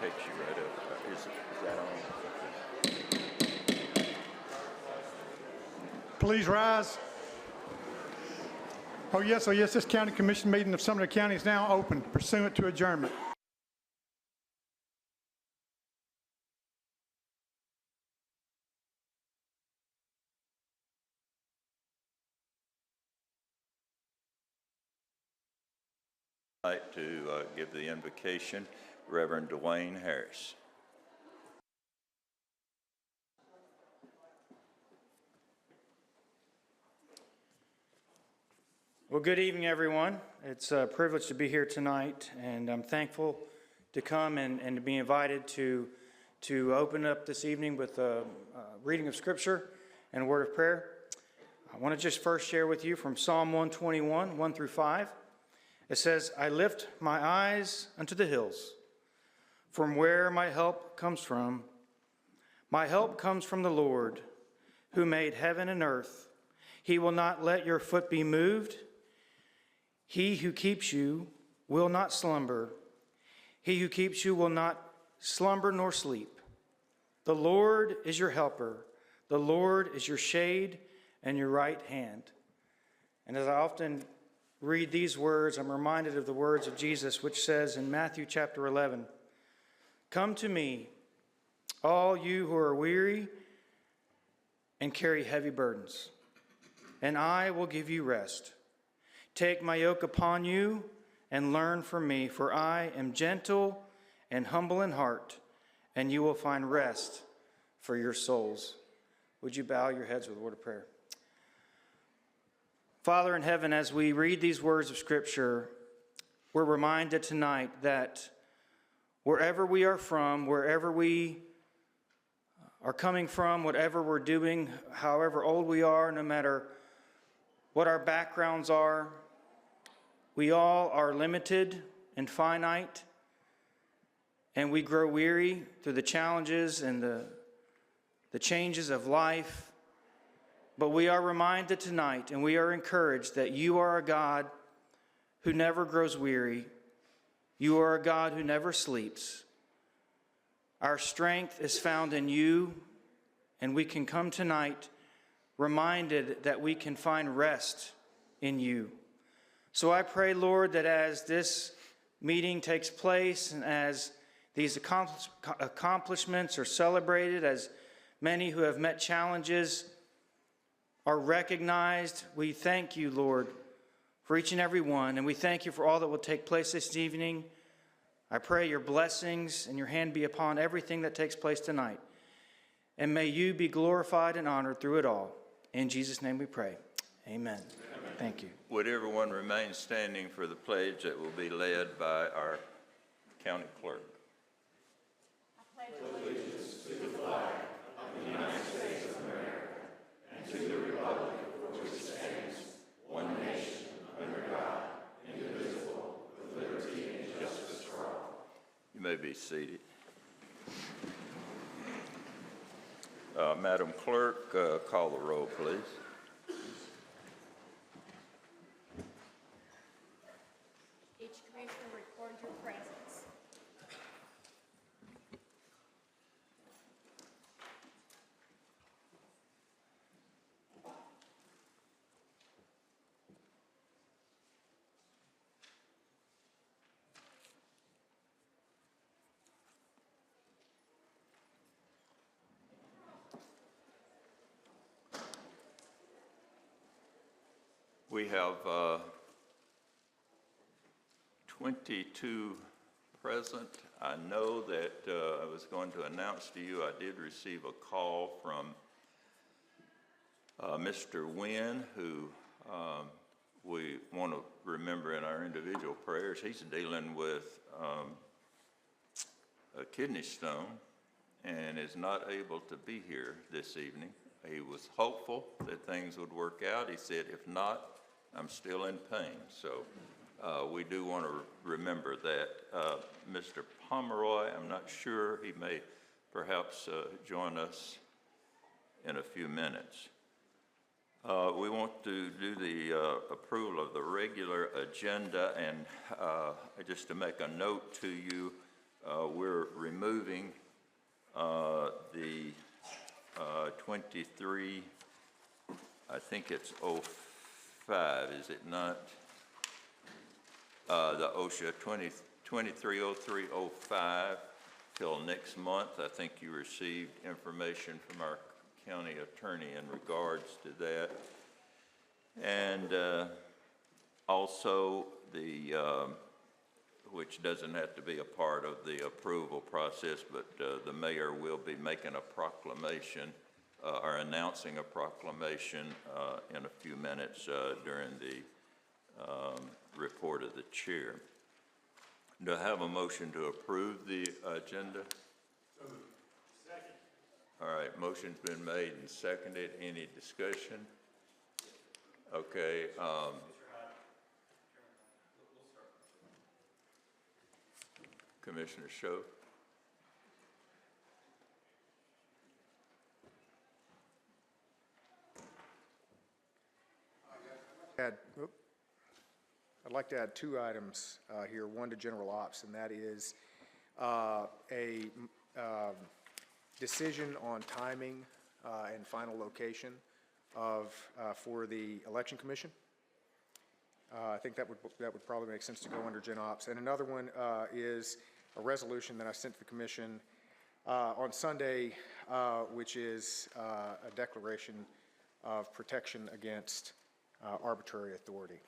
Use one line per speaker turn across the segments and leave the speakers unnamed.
takes you right up. Is that on?
Please rise. Oh yes, this county commission meeting of Sumner County is now open pursuant to adjournment.
I'd like to give the invocation, Reverend Dwayne Harris.
Well, good evening, everyone. It's a privilege to be here tonight, and I'm thankful to come and to be invited to open up this evening with a reading of Scripture and a word of prayer. I want to just first share with you from Psalm 121, 1 through 5. It says, I lift my eyes unto the hills, from where my help comes from. My help comes from the Lord, who made heaven and earth. He will not let your foot be moved. He who keeps you will not slumber. He who keeps you will not slumber nor sleep. The Lord is your helper. The Lord is your shade and your right hand. And as I often read these words, I'm reminded of the words of Jesus, which says in Matthew chapter 11, come to me, all you who are weary and carry heavy burdens, and I will give you rest. Take my yoke upon you and learn from me, for I am gentle and humble in heart, and you will find rest for your souls. Would you bow your heads with a word of prayer? Father in heaven, as we read these words of Scripture, we're reminded tonight that wherever we are from, wherever we are coming from, whatever we're doing, however old we are, no matter what our backgrounds are, we all are limited and finite, and we grow weary through the challenges and the changes of life. But we are reminded tonight, and we are encouraged that you are a God who never grows weary. You are a God who never sleeps. Our strength is found in you, and we can come tonight reminded that we can find rest in you. So I pray, Lord, that as this meeting takes place and as these accomplishments are celebrated, as many who have met challenges are recognized, we thank you, Lord, for each and every one, and we thank you for all that will take place this evening. I pray your blessings and your hand be upon everything that takes place tonight, and may you be glorified and honored through it all. In Jesus' name we pray. Amen. Amen. Thank you.
Would everyone remain standing for the pledge that will be led by our county clerk?
I pledge allegiance to the flag of the United States of America and to the republic for which it stands, one nation, under God, indivisible, with liberty and justice for all.
You may be seated. Madam Clerk, call the roll, please.
Each commissioner record your presence.
We have 22 present. I know that I was going to announce to you I did receive a call from Mr. Wynn, who we want to remember in our individual prayers. He's dealing with a kidney stone and is not able to be here this evening. He was hopeful that things would work out. He said, if not, I'm still in pain. So we do want to remember that. Mr. Pomeroy, I'm not sure. He may perhaps join us in a few minutes. We want to do the approval of the regular agenda, and just to make a note to you, we're removing the 23, I think it's 05, is it not? The OSHA 230305 till next month. I think you received information from our county attorney in regards to that. And also the, which doesn't have to be a part of the approval process, but the mayor will be making a proclamation or announcing a proclamation in a few minutes during the report of the chair. Do I have a motion to approve the agenda?
Second.
All right, motion's been made and seconded. Any discussion? Okay. Commissioner Scho.
I'd like to add two items here, one to general ops, and that is a decision on timing and final location of, for the election commission. I think that would probably make sense to go under gen ops. And another one is a resolution that I sent to the commission on Sunday, which is a declaration of protection against arbitrary authority.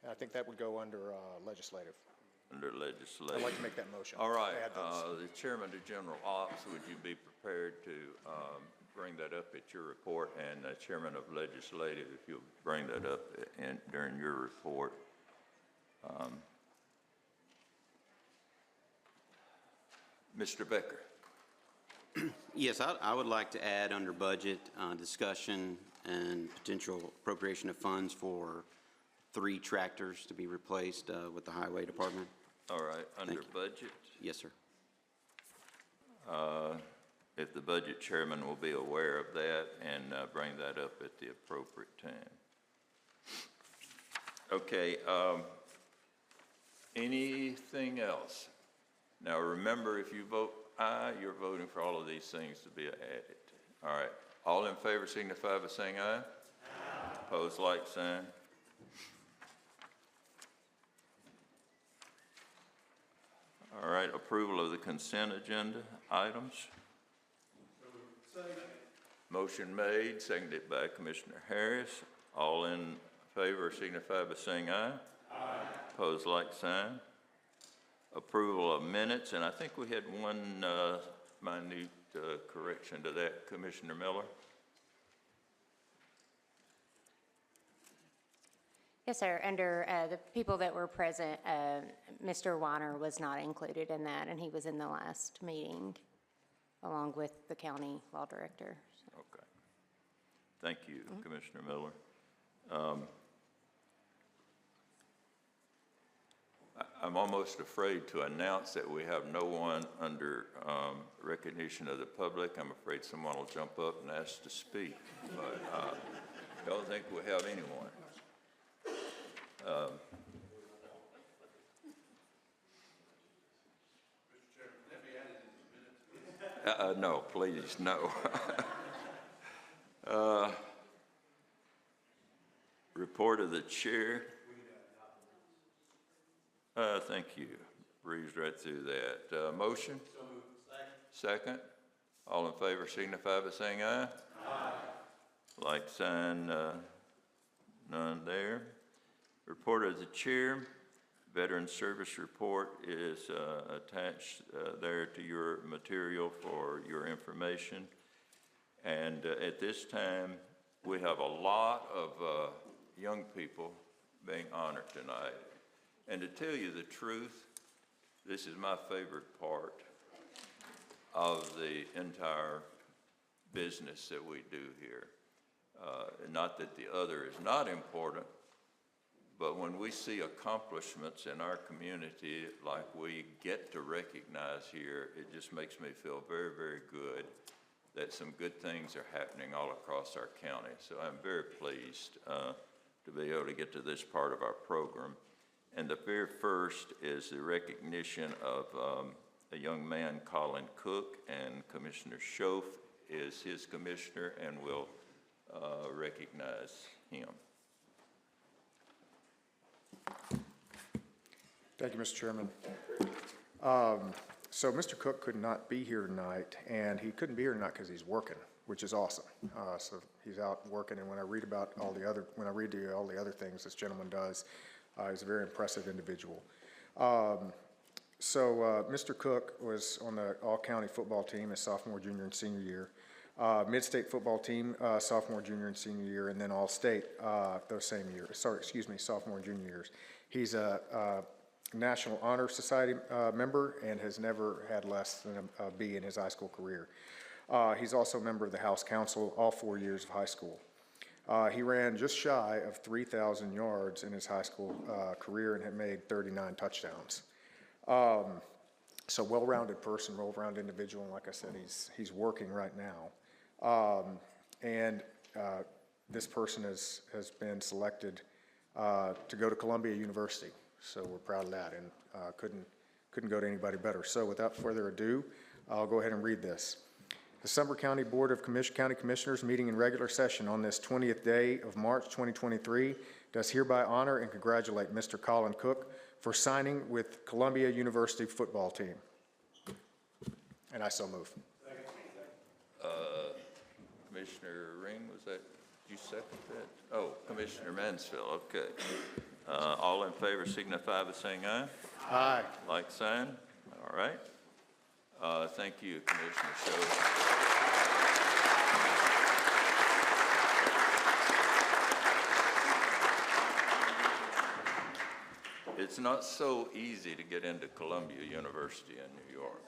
And I think that would go under legislative.
Under legislative.
I'd like to make that motion.
All right,
Add those.
the chairman of general ops, would you be prepared to bring that up at your report? And the chairman of legislative, if you'll bring that up during your report. Mr. Becker.
Yes, I would like to add under budget discussion and potential appropriation of funds for 3 tractors to be replaced with the highway department.
All right, under budget.
Yes, sir.
If the budget chairman will be aware of that and bring that up at the appropriate time. Okay, anything else? Now remember, if you vote aye, you're voting for all of these things to be added. All right, all in favor signify by saying aye. Aye. Opposed, like sign. All right, approval of the consent agenda items. Motion made, seconded by Commissioner Harris. All in favor signify by saying aye. Aye. Opposed, like sign. Approval of minutes, and I think we had one minute correction to that, Commissioner Miller.
Yes, sir. Under the people that were present, Mr. Weiner was not included in that, and he was in the last meeting along with the county law director. So.
Okay. Thank you, Commissioner Miller. I'm almost afraid to announce that we have no one under recognition of the public. I'm afraid someone will jump up and ask to speak, but I don't think we have anyone. No, please, no. Report of the chair. Thank you. Breezed right through that. Motion? So moved. Second. All in favor signify by saying aye. Aye. Like sign, none there. Report of the chair. Veteran Service Report is attached there to your material for your information. And at this time, we have a lot of young people being honored tonight. And to tell you the truth, this is my favorite part of the entire business that we do here. Not that the other is not important, but when we see accomplishments in our community like we get to recognize here, it just makes me feel very, very good that some good things are happening all across our county. So I'm very pleased to be able to get to this part of our program. And the very first is the recognition of a young man, Colin Cook, and Commissioner Schoaf is his commissioner, and will recognize him.
Thank you, Mr. Chairman. So Mr. Cook could not be here tonight, and he couldn't be here tonight because he's working, which is awesome. So he's out working, and when I read to you all the other things this gentleman does, he's a very impressive individual. Mr. Cook was on the all-county football team his sophomore, junior, and senior year. Mid-state football team, sophomore, junior, and senior year, and then all-state those same years. Sophomore and junior years. He's a National Honor Society member and has never had less than a B in his high school career. He's also a member of the House Council all 4 years of high school. He ran just shy of 3,000 yards in his high school career and had made 39 touchdowns. So well-rounded person, well-rounded individual, and like I said, he's working right now. This person has been selected to go to Columbia University. So we're proud of that, and couldn't go to anybody better. So without further ado, I'll go ahead and read this. The Sumner County Board of County Commissioners meeting in regular session on this 20th day of March 2023 does hereby honor and congratulate Mr. Colin Cook for signing with Columbia University football team. And I so move.
Commissioner Ring, was that, did you second that? Oh, Commissioner Mansfield, okay. All in favor signify by saying aye.
Aye.
Like sign, all right. Thank you, Commissioner Schoaf. It's not so easy to get into Columbia University in New York.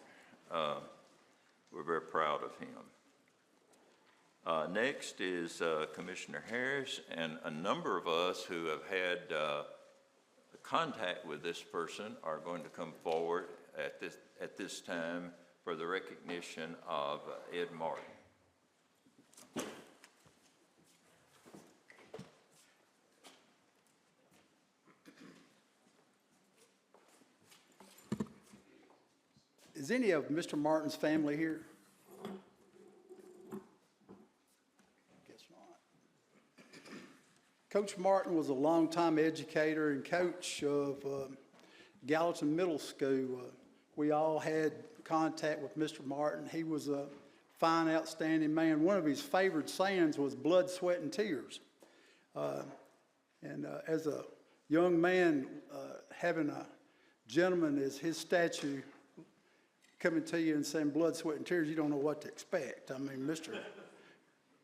We're very proud of him. Next is Commissioner Harris, and a number of us who have had contact with this person are going to come forward at this time for the recognition of Ed Martin.
Is any of Mr. Martin's family here? Guess not. Coach Martin was a longtime educator and coach of Gallatin Middle School. We all had contact with Mr. Martin. He was a fine, outstanding man. One of his favorite sayings was blood, sweat, and tears. As a young man, having a gentleman as his statue coming to you and saying blood, sweat, and tears, you don't know what to expect. I mean,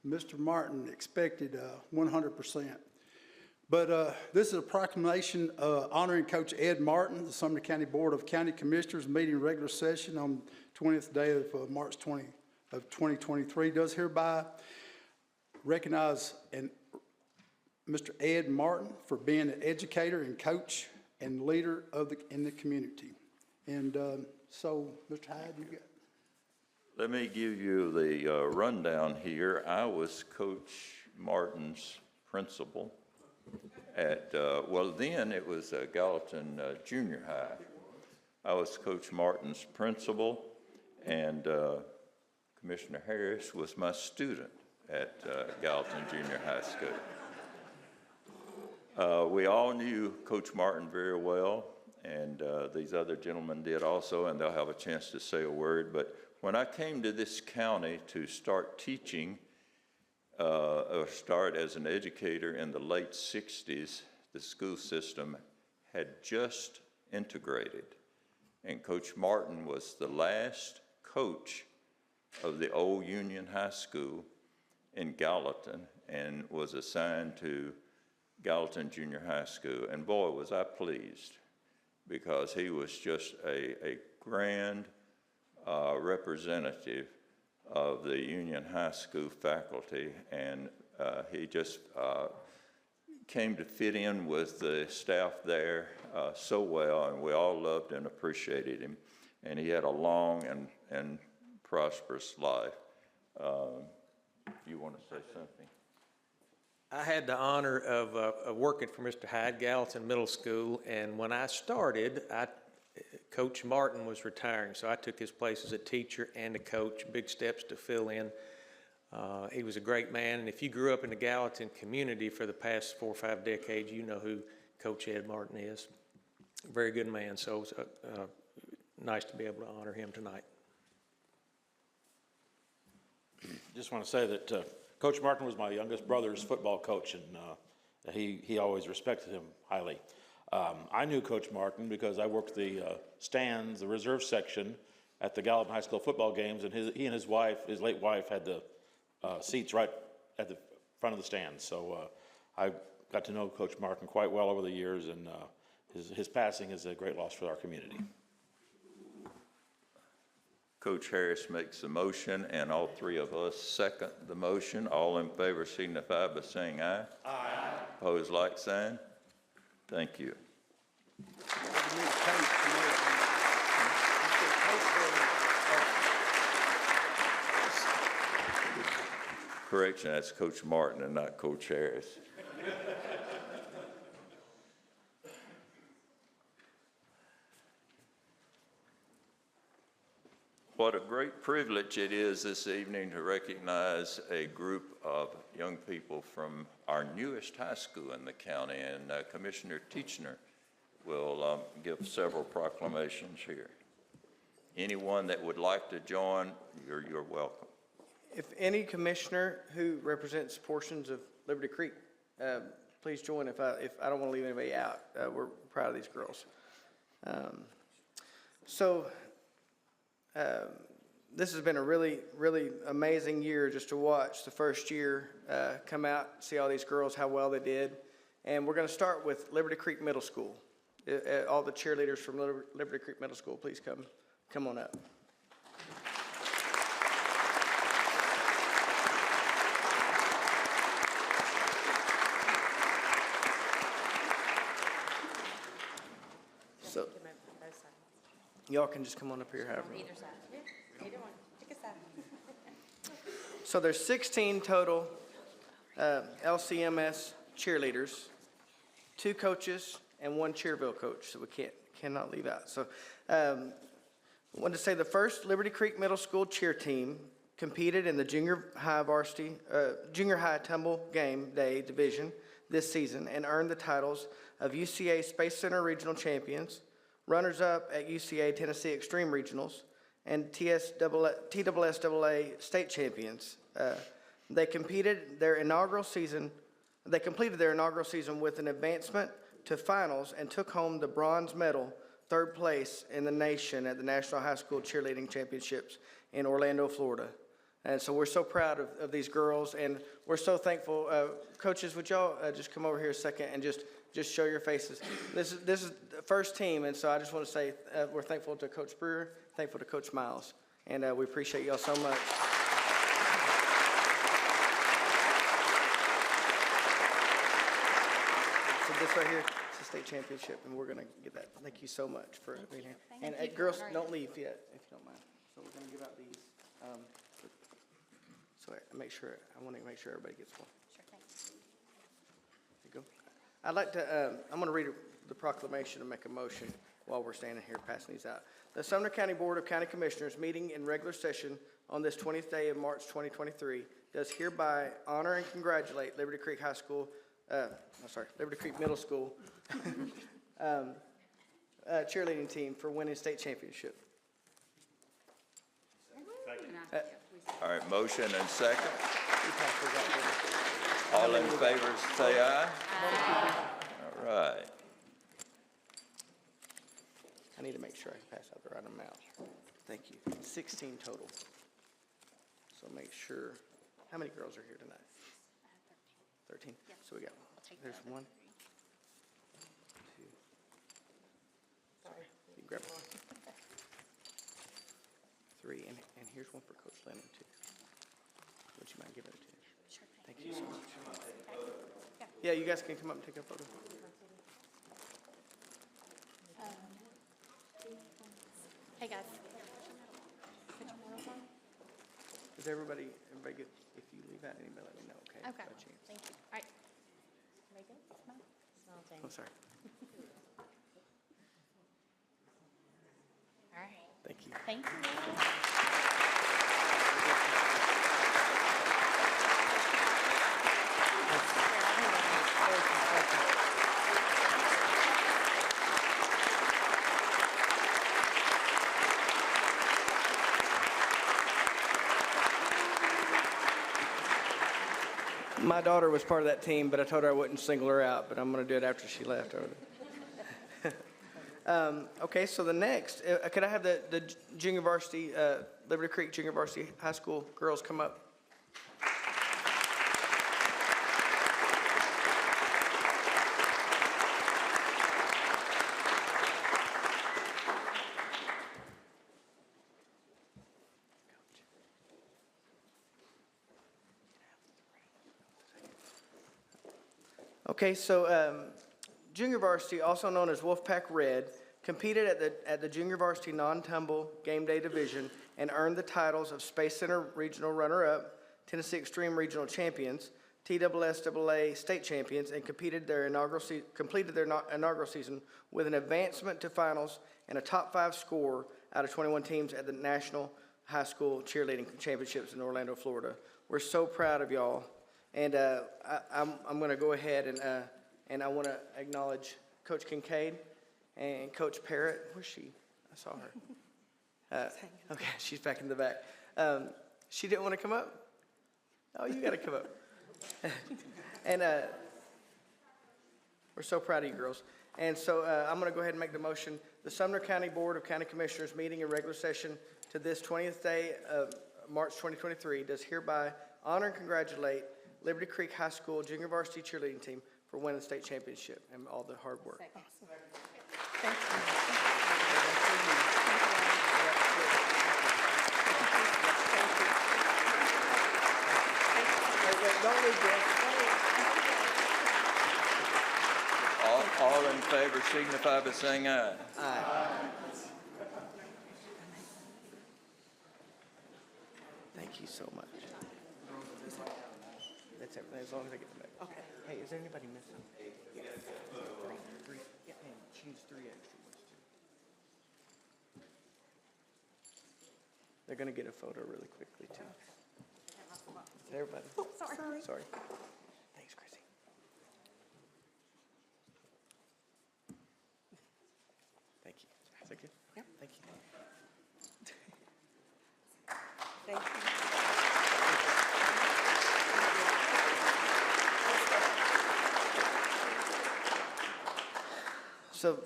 Mr. Martin expected 100%. But this is a proclamation honoring Coach Ed Martin. The Sumner County Board of County Commissioners meeting regular session on 20th day of March 2023 does hereby recognize Mr. Ed Martin for being an educator and coach and leader in the community. And so, Mr. Hyde, you got.
Let me give you the rundown here. I was Coach Martin's principal at, well, then it was Gallatin Junior High. I was Coach Martin's principal, and Commissioner Harris was my student at Gallatin Junior High School. We all knew Coach Martin very well, and these other gentlemen did also, and they'll have a chance to say a word. But when I came to this county to start teaching, or start as an educator in the late 60s, the school system had just integrated. And Coach Martin was the last coach of the old Union High School in Gallatin and was assigned to Gallatin Junior High School. And boy, was I pleased, because he was just a grand representative of the Union High School faculty, and he just came to fit in with the staff there so well, and we all loved and appreciated him, and he had a long and prosperous life. You want to say something?
I had the honor of working for Mr. Hyde Gallatin Middle School, and when I started, Coach Martin was retiring, so I took his place as a teacher and a coach, big steps to fill in. He was a great man, and if you grew up in the Gallatin community for the past 4 or 5 decades, you know who Coach Ed Martin is. Very good man, so it's nice to be able to honor him tonight.
Just want to say that Coach Martin was my youngest brother's football coach, and he always respected him highly. I knew Coach Martin because I worked the stands, the reserve section at the Gallatin High School football games, and he and his wife, his late wife, had the seats right at the front of the stands. So I got to know Coach Martin quite well over the years, and his passing is a great loss for our community.
Coach Harris makes the motion, and all three of us second the motion. All in favor signify by saying aye. Aye. Opposed, like sign. Thank you. Correction, that's Coach Martin and not Coach Harris. What a great privilege it is this evening to recognize a group of young people from our newest high school in the county, and Commissioner Teachner will give several proclamations here. Anyone that would like to join, you're welcome.
If any commissioner who represents portions of Liberty Creek, please join. If I don't want to leave anybody out, we're proud of these girls. This has been a really, really amazing year just to watch the first year come out, see all these girls, how well they did. And we're going to start with Liberty Creek Middle School. All the cheerleaders from Liberty Creek Middle School, please come on up. So, y'all can just come on up here, however.
Either side. Either one. Pick a side.
So there's 16 total LCMS cheerleaders, 2 coaches, and 1 Cheerville coach, so we cannot leave out. So I wanted to say the first Liberty Creek Middle School cheer team competed in the junior high tumble game day division this season and earned the titles of UCA Space Center Regional Champions, runners-up at UCA Tennessee Extreme Regionals, and TSSAA State Champions. They completed their inaugural season with an advancement to finals and took home the bronze medal, 3rd place in the nation at the National High School Cheerleading Championships in Orlando, Florida. And so we're so proud of these girls, and we're so thankful. Coaches, would y'all just come over here a second and just show your faces? This is the first team, and so I just want to say we're thankful to Coach Brewer, thankful to Coach Miles, and we appreciate y'all so much. So this right here, it's a state championship, and we're going to get that. Thank you so much for being here. And girls, don't leave yet, if you don't mind. So we're going to give out these. So I want to make sure everybody gets one.
Sure, thanks.
There you go. I'm going to read the proclamation and make a motion while we're standing here passing these out. The Sumner County Board of County Commissioners meeting in regular session on this 20th day of March 2023 does hereby honor and congratulate Liberty Creek Middle School cheerleading team for winning state championship.
All right, motion and second. All in favor, say aye. Aye. All right.
I need to make sure I pass out the right amount. Thank you. 16 total. So make sure. How many girls are here tonight? 13. Yep. So we got. There's 1, 2. Sorry. You can grab one. 3, and here's one for Coach Lennon too. Would you mind giving it to me?
Sure.
Thank you so much. Yeah, you guys can come up and take a photo.
Hey, guys.
Is everybody good? If you leave out anybody, let me know, okay?
Okay,
By chance.
thank you. All right,
Oh, sorry.
All right.
Thank you.
Thank you.
My daughter was part of that team, but I told her I wouldn't single her out, but I'm going to do it after she left over there. Okay, so the next, could I have the junior varsity, Liberty Creek Junior Varsity High School girls come up? Okay, so junior varsity, also known as Wolfpack Red, competed at the junior varsity non-tumble game day division and earned the titles of Space Center Regional Runner-Up, Tennessee Extreme Regional Champions, TSSAA State Champions, and completed their inaugural season with an advancement to finals and a top 5 score out of 21 teams at the National High School Cheerleading Championships in Orlando, Florida. We're so proud of y'all. And I'm going to go ahead and I want to acknowledge Coach Kincaid and Coach Parrott. Where's she? I saw her. Okay, she's back in the back. She didn't want to come up? Oh, you got to come up. And we're so proud of you girls. And so I'm going to go ahead and make the motion. The Sumner County Board of County Commissioners meeting in regular session to this 20th day of March 2023 does hereby honor and congratulate Liberty Creek High School Junior Varsity Cheerleading Team for winning the state championship and all the hard work.
All in favor signify by saying aye.
Aye. Thank you so much. That's everything, as long as I get them back. Okay. Hey, is there anybody missing? Three. Yeah, and choose 3 extra ones, too. They're going to get a photo really quickly, too. Is everybody? Oh, sorry. Sorry. Thanks, Chrissy. Thank you. Is that good? Yep. Thank you.
Thank you.
So,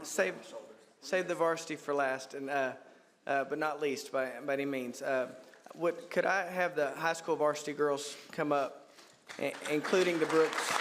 save the varsity for last, and but not least by any means. Could I have the high school varsity girls come up, including the Brooks?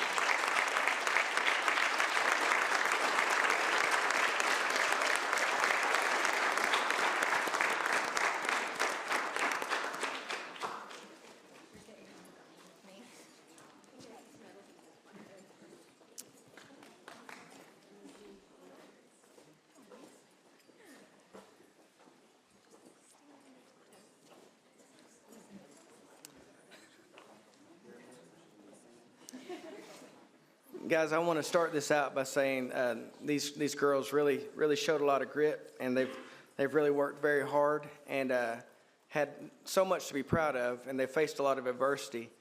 Guys, I want to start this out by saying these girls really showed a lot of grit, and they've really worked very hard and had so much to be proud of, and they faced a lot of adversity.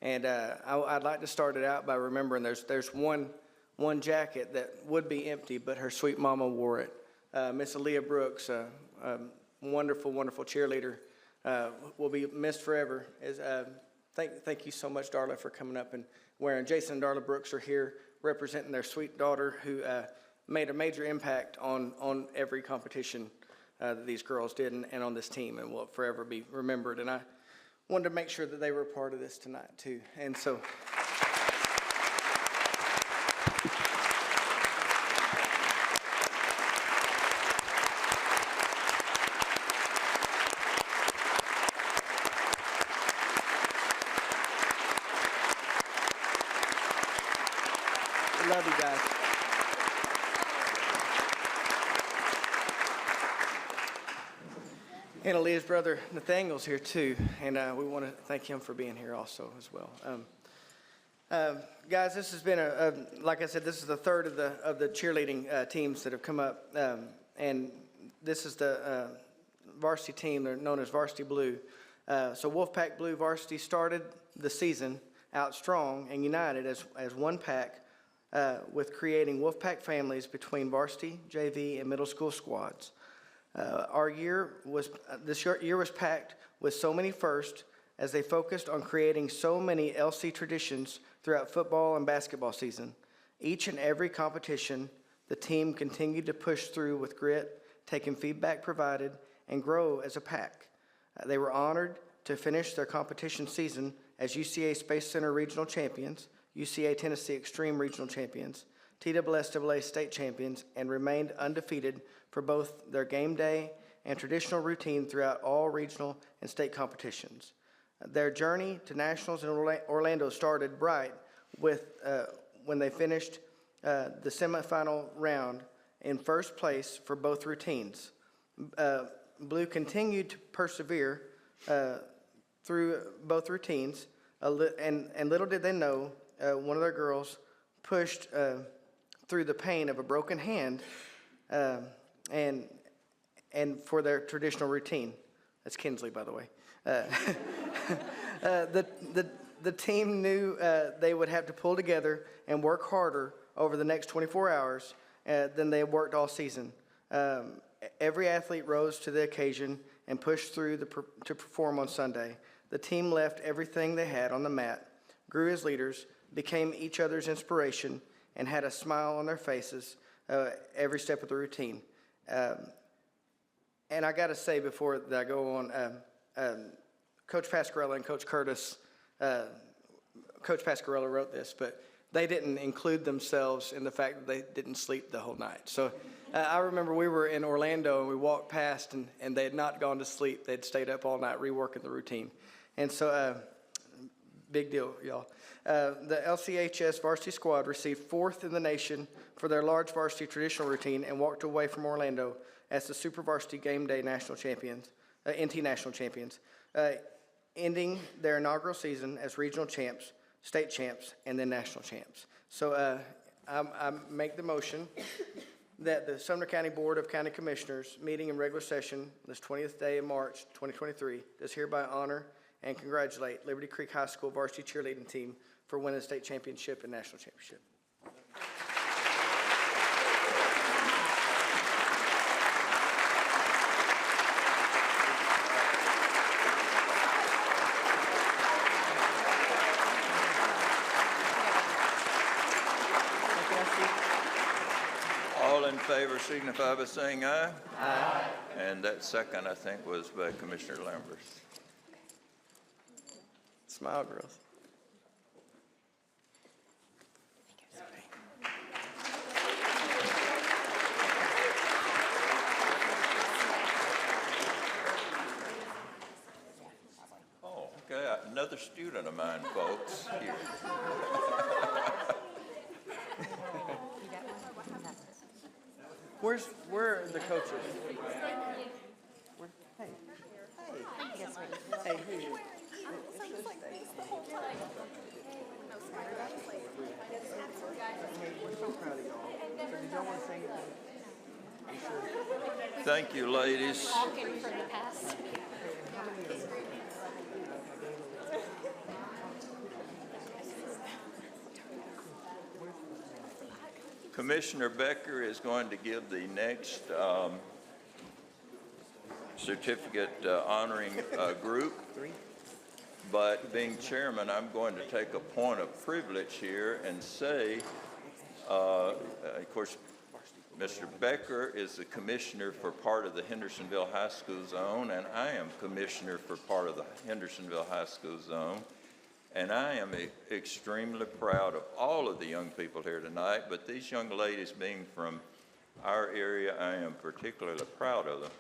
And I'd like to start it out by remembering there's one jacket that would be empty, but her sweet mama wore it. Miss Aaliyah Brooks, a wonderful, wonderful cheerleader, will be missed forever. Thank you so much, Darla, for coming up and wearing. Jason and Darla Brooks are here representing their sweet daughter, who made a major impact on every competition that these girls did and on this team, and will forever be remembered. And I wanted to make sure that they were a part of this tonight too. And so love you guys. And Aaliyah's brother Nathaniel's here too, and we want to thank him for being here also as well. Guys, this has been like I said, this is the third of the cheerleading teams that have come up, and this is the varsity team. They're known as Varsity Blue. So Wolfpack Blue Varsity started the season out strong and united as one pack, with creating Wolfpack families between varsity, JV, and middle school squads. This year was packed with so many firsts as they focused on creating so many LC traditions throughout football and basketball season. Each and every competition, the team continued to push through with grit, taking feedback provided, and grow as a pack. They were honored to finish their competition season as UCA Space Center Regional Champions, UCA Tennessee Extreme Regional Champions, TSSAA State Champions, and remained undefeated for both their game day and traditional routine throughout all regional and state competitions. Their journey to nationals in Orlando started bright with when they finished the semifinal round in first place for both routines. Blue continued to persevere through both routines, and little did they know, one of their girls pushed through the pain of a broken hand and for their traditional routine. That's Kinsley, by the way. The team knew they would have to pull together and work harder over the next 24 hours than they had worked all season. Every athlete rose to the occasion and pushed through to perform on Sunday. The team left everything they had on the mat, grew as leaders, became each other's inspiration, and had a smile on their faces every step of the routine. And I got to say before that I go on, Coach Pascarella and Coach Curtis, Coach Pascarella wrote this, but they didn't include themselves in the fact that they didn't sleep the whole night. So I remember we were in Orlando and we walked past and they had not gone to sleep. They'd stayed up all night reworking the routine. And so, big deal, y'all. The LCHS varsity squad received 4th in the nation for their large varsity traditional routine and walked away from Orlando as the Super Varsity Game Day National Champions, NT National Champions, ending their inaugural season as regional champs, state champs, and then national champs. So I make the motion that the Sumner County Board of County Commissioners meeting in regular session this 20th day of March 2023 does hereby honor and congratulate Liberty Creek High School varsity cheerleading team for winning the state championship and national championship.
All in favor signify by saying aye. Aye. And that second, I think, was by Commissioner Lambert.
Smile, girls.
Oh, okay, another student of mine, folks. Here.
Where are the coaches? Hey, who? We're so proud of y'all. Did y'all want to sing it?
Thank you, ladies.
Walking from the past.
Commissioner Becker is going to give the next certificate honoring group, but being chairman, I'm going to take a point of privilege here and say, of course, Mr. Becker is the commissioner for part of the Hendersonville High School zone, and I am commissioner for part of the Hendersonville High School zone. And I am extremely proud of all of the young people here tonight, but these young ladies being from our area, I am particularly proud of them.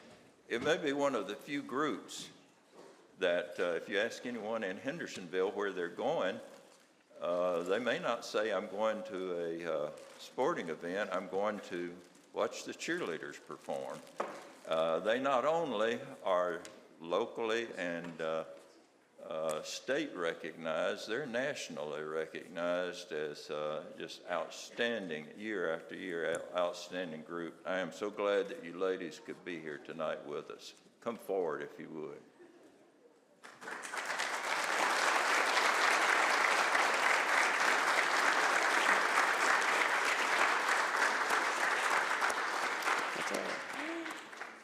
It may be one of the few groups that if you ask anyone in Hendersonville where they're going, they may not say, I'm going to a sporting event, I'm going to watch the cheerleaders perform. They not only are locally and state recognized, they're nationally recognized as just outstanding, year after year, outstanding group. I am so glad that you ladies could be here tonight with us. Come forward if you would.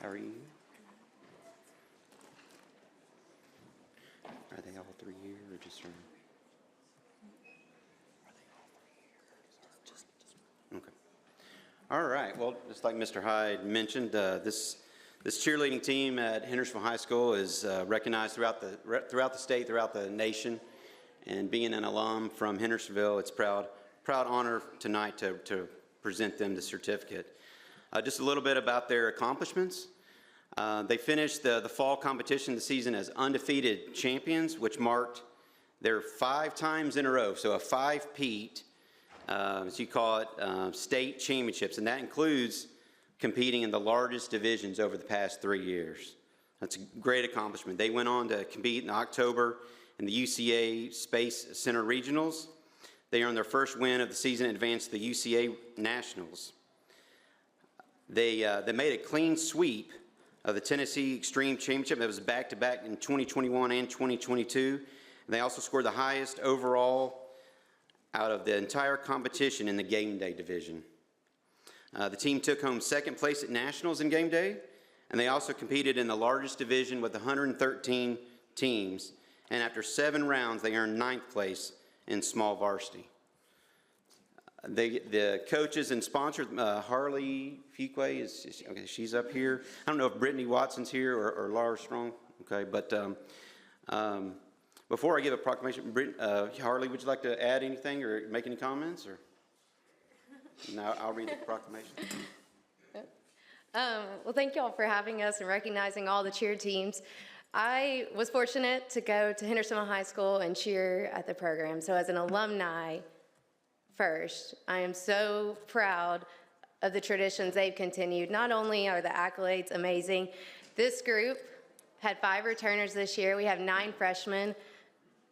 How are you? Are they all 3 here or just her? Okay. All right. Well, just like Mr. Hyde mentioned, this cheerleading team at Hendersonville High School is recognized throughout the state, throughout the nation. And being an alum from Hendersonville, it's proud honor tonight to present them the certificate. Just a little bit about their accomplishments. They finished the fall competition this season as undefeated champions, which marked their 5 times in a row, so a 5-peat, as you call it, state championships, and that includes competing in the largest divisions over the past 3 years. That's a great accomplishment. They went on to compete in October in the UCA Space Center Regionals. They earned their first win of the season and advanced to the UCA Nationals. They made a clean sweep of the Tennessee Extreme Championship that was back-to-back in 2021 and 2022. And they also scored the highest overall out of the entire competition in the game day division. The team took home 2nd place at Nationals in game day, and they also competed in the largest division with 113 teams. And after 7 rounds, they earned 9th place in small varsity. The coaches and sponsors, Harley Fuqua is okay, she's up here. I don't know if Brittany Watson's here or Laura Strong, okay, but before I give a proclamation, Harley, would you like to add anything or make any comments? Or no, I'll read the proclamation.
Well, thank you all for having us and recognizing all the cheer teams. I was fortunate to go to Hendersonville High School and cheer at the program, so as an alumni, first, I am so proud of the traditions they've continued. Not only are the accolades amazing, this group had 5 returners this year. We have 9 freshmen,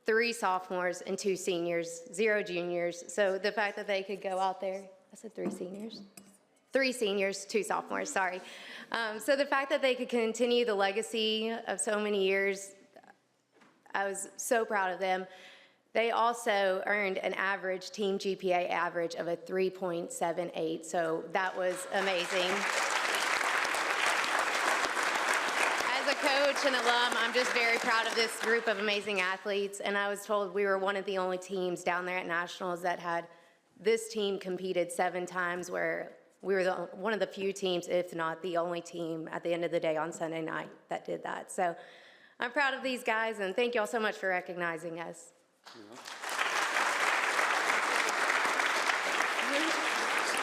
3 sophomores, and 2 seniors, 0 juniors. So the fact that they could go out there, I said 3 seniors? 3 seniors, 2 sophomores, sorry. So the fact that they could continue the legacy of so many years, I was so proud of them. They also earned an average team GPA average of a 3.78, so that was amazing. As a coach and alum, I'm just very proud of this group of amazing athletes, and I was told we were one of the only teams down there at Nationals that had this team competed 7 times, where we were one of the few teams, if not the only team, at the end of the day on Sunday night that did that. So I'm proud of these guys, and thank you all so much for recognizing us.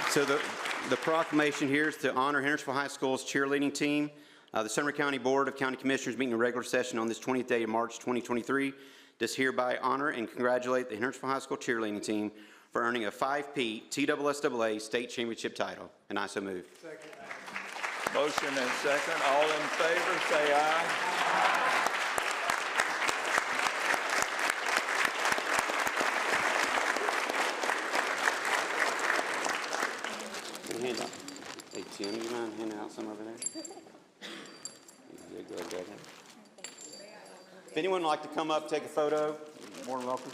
So the proclamation here is to honor Hendersonville High School's cheerleading team. The Sumner County Board of County Commissioners meeting in regular session on this 20th day of March 2023 does hereby honor and congratulate the Hendersonville High School cheerleading team for earning a 5-peat TSSAA state championship title. And I so move.
Second. Motion and second. All in favor, say aye.
Hand out. Hey, Tim, you mind handing out some over there? Yeah, go ahead, grab that. If anyone would like to come up, take a photo, you're more than welcome.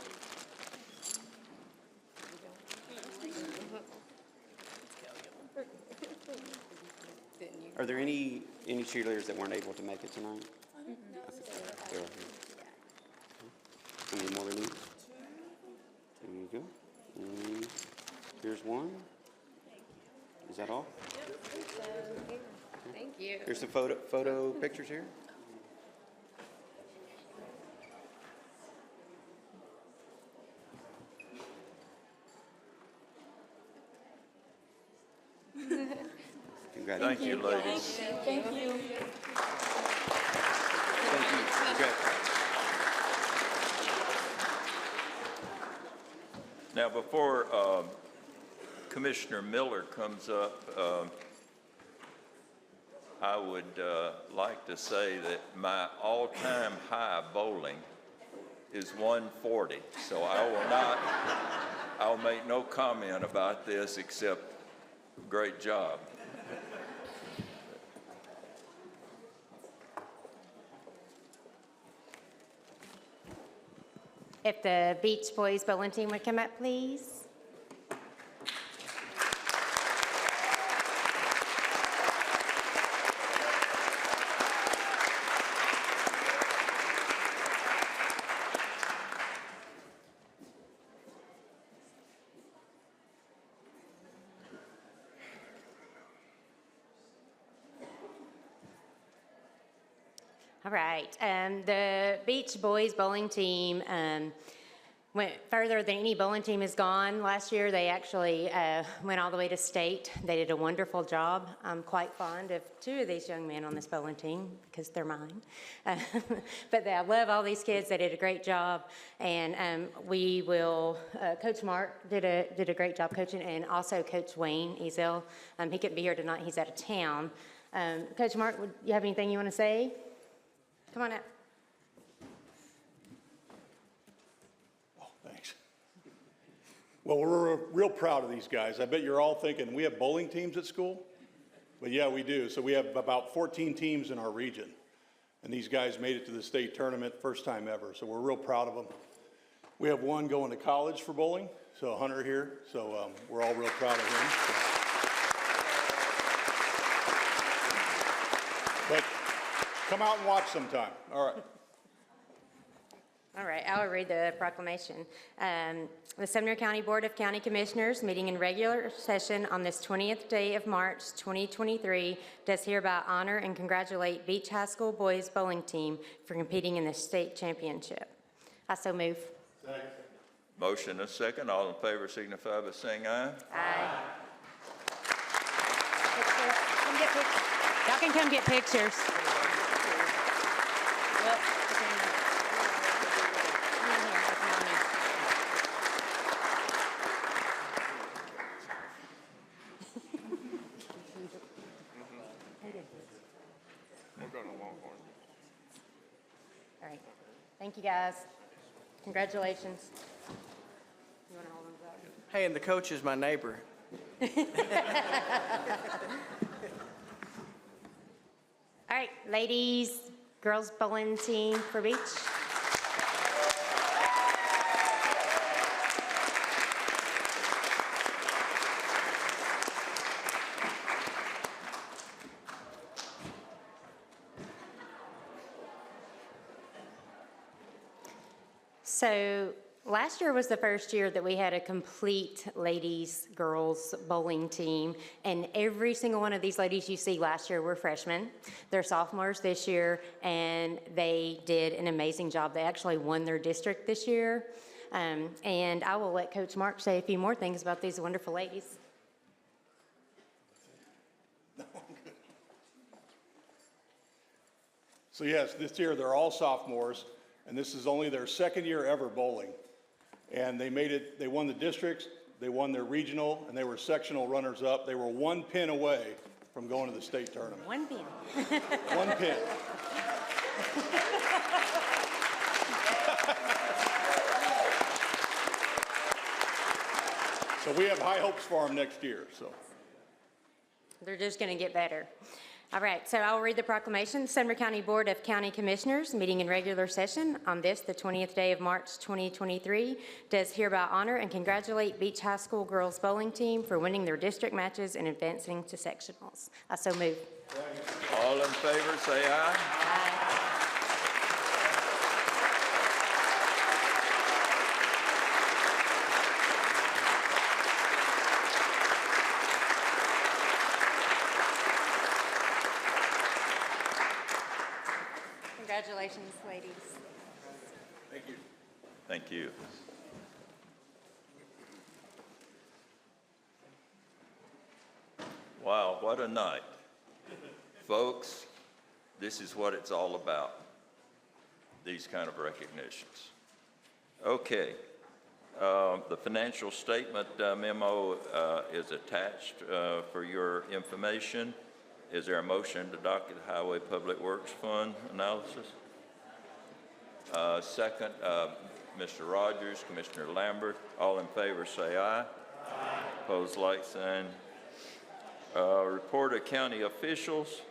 Are there any cheerleaders that weren't able to make it tonight? They're all here. How many more we need? There you go. And here's one. Is that all?
Thank you.
Here's some photo pictures here. Congratulations.
Thank you, ladies.
Thank you.
Thank you. Congrats.
Now, before Commissioner Miller comes up, I would like to say that my all-time high bowling is 140, so I'll make no comment about this except great job.
If the Beach Boys bowling team would come up, please. All right, the Beach Boys bowling team went further than any bowling team has gone. Last year, they actually went all the way to state. They did a wonderful job. I'm quite fond of two of these young men on this bowling team because they're mine. But I love all these kids. They did a great job. And we will, Coach Mark did a great job coaching, and also Coach Wayne Ezel. He couldn't be here tonight. He's out of town. Coach Mark, would you have anything you want to say? Come on up.
Thanks. Well, we're real proud of these guys. I bet you're all thinking, we have bowling teams at school? But yeah, we do. So we have about 14 teams in our region. And these guys made it to the state tournament first time ever. So we're real proud of them. We have one going to college for bowling. So Hunter here. So we're all real proud of him. But come out and watch sometime. All right.
All right, I will read the proclamation. The Sumner County Board of County Commissioners, meeting in regular session on this 20th day of March 2023, does hereby honor and congratulate Beach High School Boys Bowling Team for competing in the state championship. I so move.
Second.
Motion and second. All in favor signify by saying aye.
Aye. Pictures. Come get pictures. Y'all can come get pictures. Yep. All right. Thank you, guys. Congratulations. You want to hold on to that?
Hey, and the coach is my neighbor.
All right, ladies, girls bowling team for Beach. So last year was the first year that we had a complete ladies, girls bowling team, and every single one of these ladies you see last year were freshmen. They're sophomores this year, and they did an amazing job. They actually won their district this year, and I will let Coach Mark say a few more things about these wonderful ladies.
So yes, this year they're all sophomores, and this is only their second year ever bowling. And they made it, they won the districts, they won their regional, and they were sectional runners-up. They were 1 pin away from going to the state tournament.
1 pin.
1 pin. So we have high hopes for them next year, so.
They're just going to get better. All right, so I'll read the proclamation. Sumner County Board of County Commissioners, meeting in regular session on this, the 20th day of March 2023, does hereby honor and congratulate Beach High School girls bowling team for winning their district matches and advancing to sectionals. I so move.
All in favor, say aye.
Aye. Congratulations, ladies.
Thank you.
Thank you. Wow, what a night. Folks, this is what it's all about, these kind of recognitions. Okay, the financial statement memo is attached for your information. Is there a motion to docket Highway Public Works Fund analysis? Second, Mr. Rogers, Commissioner Lambert. All in favor, say aye. Aye. Opposed, like sign. Report of county officials.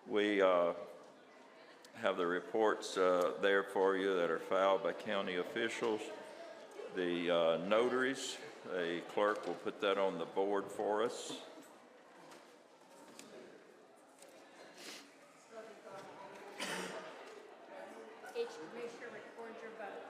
We have the reports there for you that are filed by county officials. The notaries, the clerk will put that on the board for us.
Each commissioner records your vote.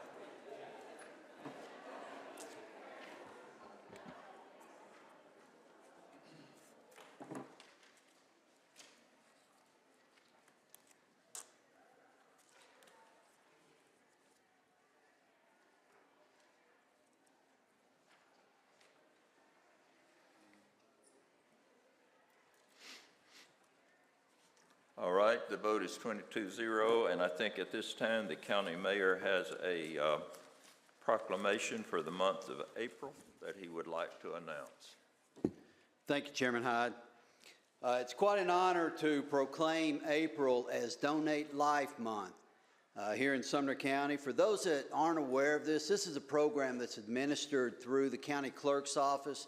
All right, the vote is 22-0, and I think at this time the county mayor has a proclamation for the month of April that he would like to announce.
Thank you, Chairman Hyde. It's quite an honor to proclaim April as Donate Life Month here in Sumner County. For those that aren't aware of this, this is a program that's administered through the county clerk's office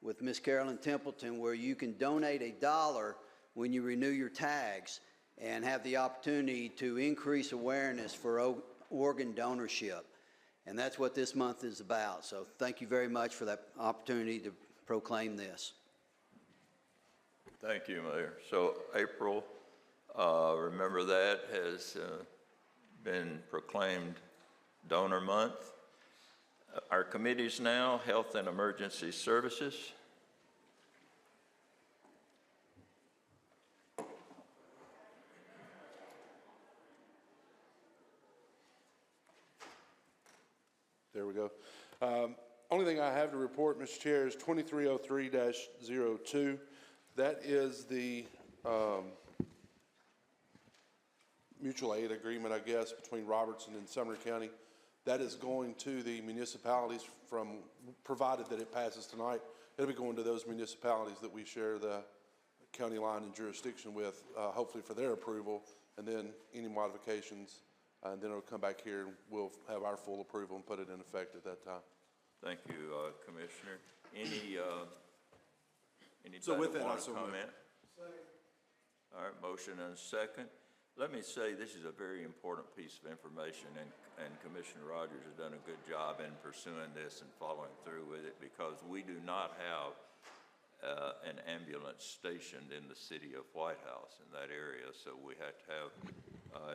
with Miss Carolyn Templeton, where you can donate $1 when you renew your tags and have the opportunity to increase awareness for organ donorship. And that's what this month is about. So thank you very much for that opportunity to proclaim this.
Thank you, Mayor. So April, remember that, has been proclaimed Donor Month. Our committees now, Health and Emergency Services.
There we go. Only thing I have to report, Mr. Chair, is 2303-02. That is the mutual aid agreement, I guess, between Robertson and Sumner County. That is going to the municipalities from, provided that it passes tonight, it'll be going to those municipalities that we share the county line and jurisdiction with, hopefully for their approval, and then any modifications, and then it'll come back here and we'll have our full approval and put it in effect at that time.
Thank you, Commissioner. Anybody
So with that,
want
also
to comment? All right, motion and a second. Let me say this is a very important piece of information, and Commissioner Rogers has done a good job in pursuing this and following through with it, because we do not have an ambulance stationed in the city of White House in that area, so we have to have,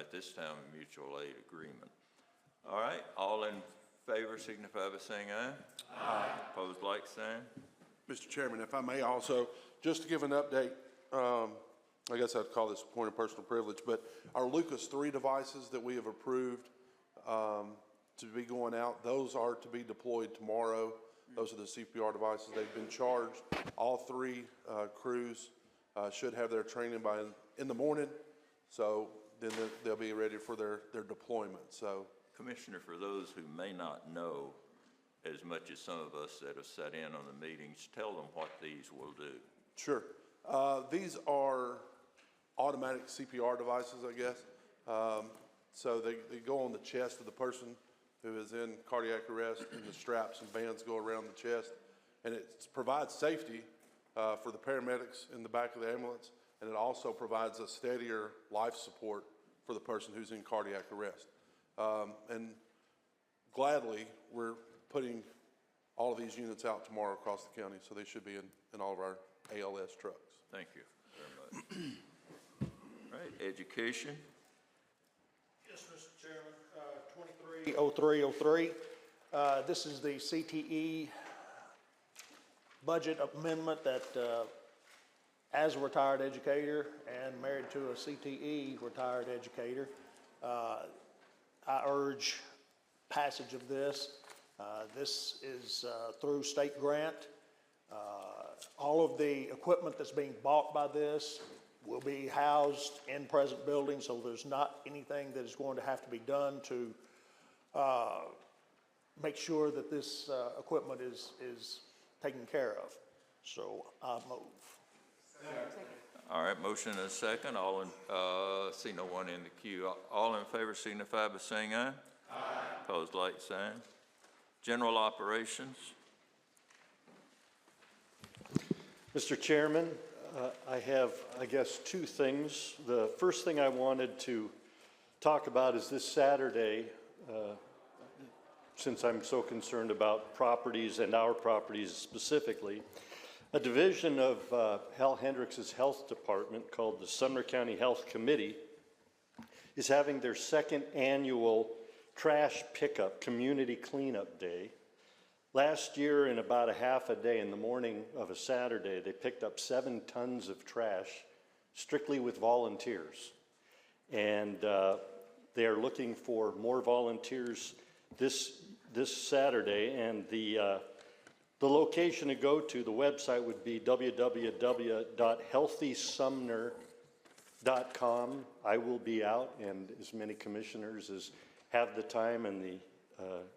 at this time, a mutual aid agreement. All right, all in favor signify by saying aye. Aye. Opposed, like sign.
Mr. Chairman, if I may also, just to give an update, I guess I'd call this a point of personal privilege, but our Lucas 3 devices that we have approved to be going out, those are to be deployed tomorrow. Those are the CPR devices. They've been charged. All 3 crews should have their training by in the morning, so then they'll be ready for their deployment. So,
Commissioner, for those who may not know as much as some of us that have sat in on the meetings, tell them what these will do.
Sure. These are automatic CPR devices, I guess. So they go on the chest of the person who is in cardiac arrest, and the straps and bands go around the chest. And it provides safety for the paramedics in the back of the ambulance, and it also provides a steadier life support for the person who's in cardiac arrest. And gladly, we're putting all of these units out tomorrow across the county, so they should be in all of our ALS trucks.
Thank you very much. All right, education.
Yes, Mr. Chairman, 230303. This is the CTE budget amendment that, as a retired educator and married to a CTE retired educator, I urge passage of this. This is through state grant. All of the equipment that's being bought by this will be housed in present buildings, so there's not anything that is going to have to be done to make sure that this equipment is taken care of. So I move.
All right, motion and a second. All in, see no one in the queue. All in favor signify by saying aye. Aye. Opposed, like sign. General operations.
Mr. Chairman, I have, I guess, two things. The first thing I wanted to talk about is this Saturday, since I'm so concerned about properties and our properties specifically, a division of Hal Hendricks' health department called the Sumner County Health Committee is having their second annual trash pickup community cleanup day. Last year, in about a half a day, in the morning of a Saturday, they picked up 7 tons of trash strictly with volunteers. And they are looking for more volunteers this Saturday. And the location to go to, the website would be www.healthysumner.com. I will be out, and as many commissioners as have the time and the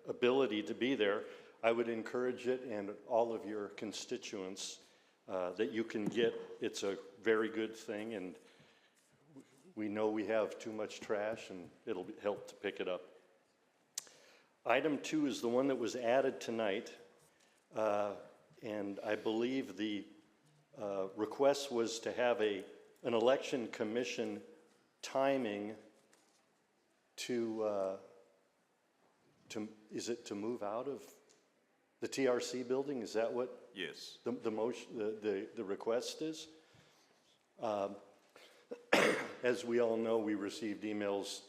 ability to be there, I would encourage it, and all of your constituents that you can get. It's a very good thing, and we know we have too much trash, and it'll help to pick it up. Item 2 is the one that was added tonight, and I believe the request was to have an election commission timing to is it to move out of the TRC building? Is that what?
Yes.
The motion, the request is? As we all know, we received emails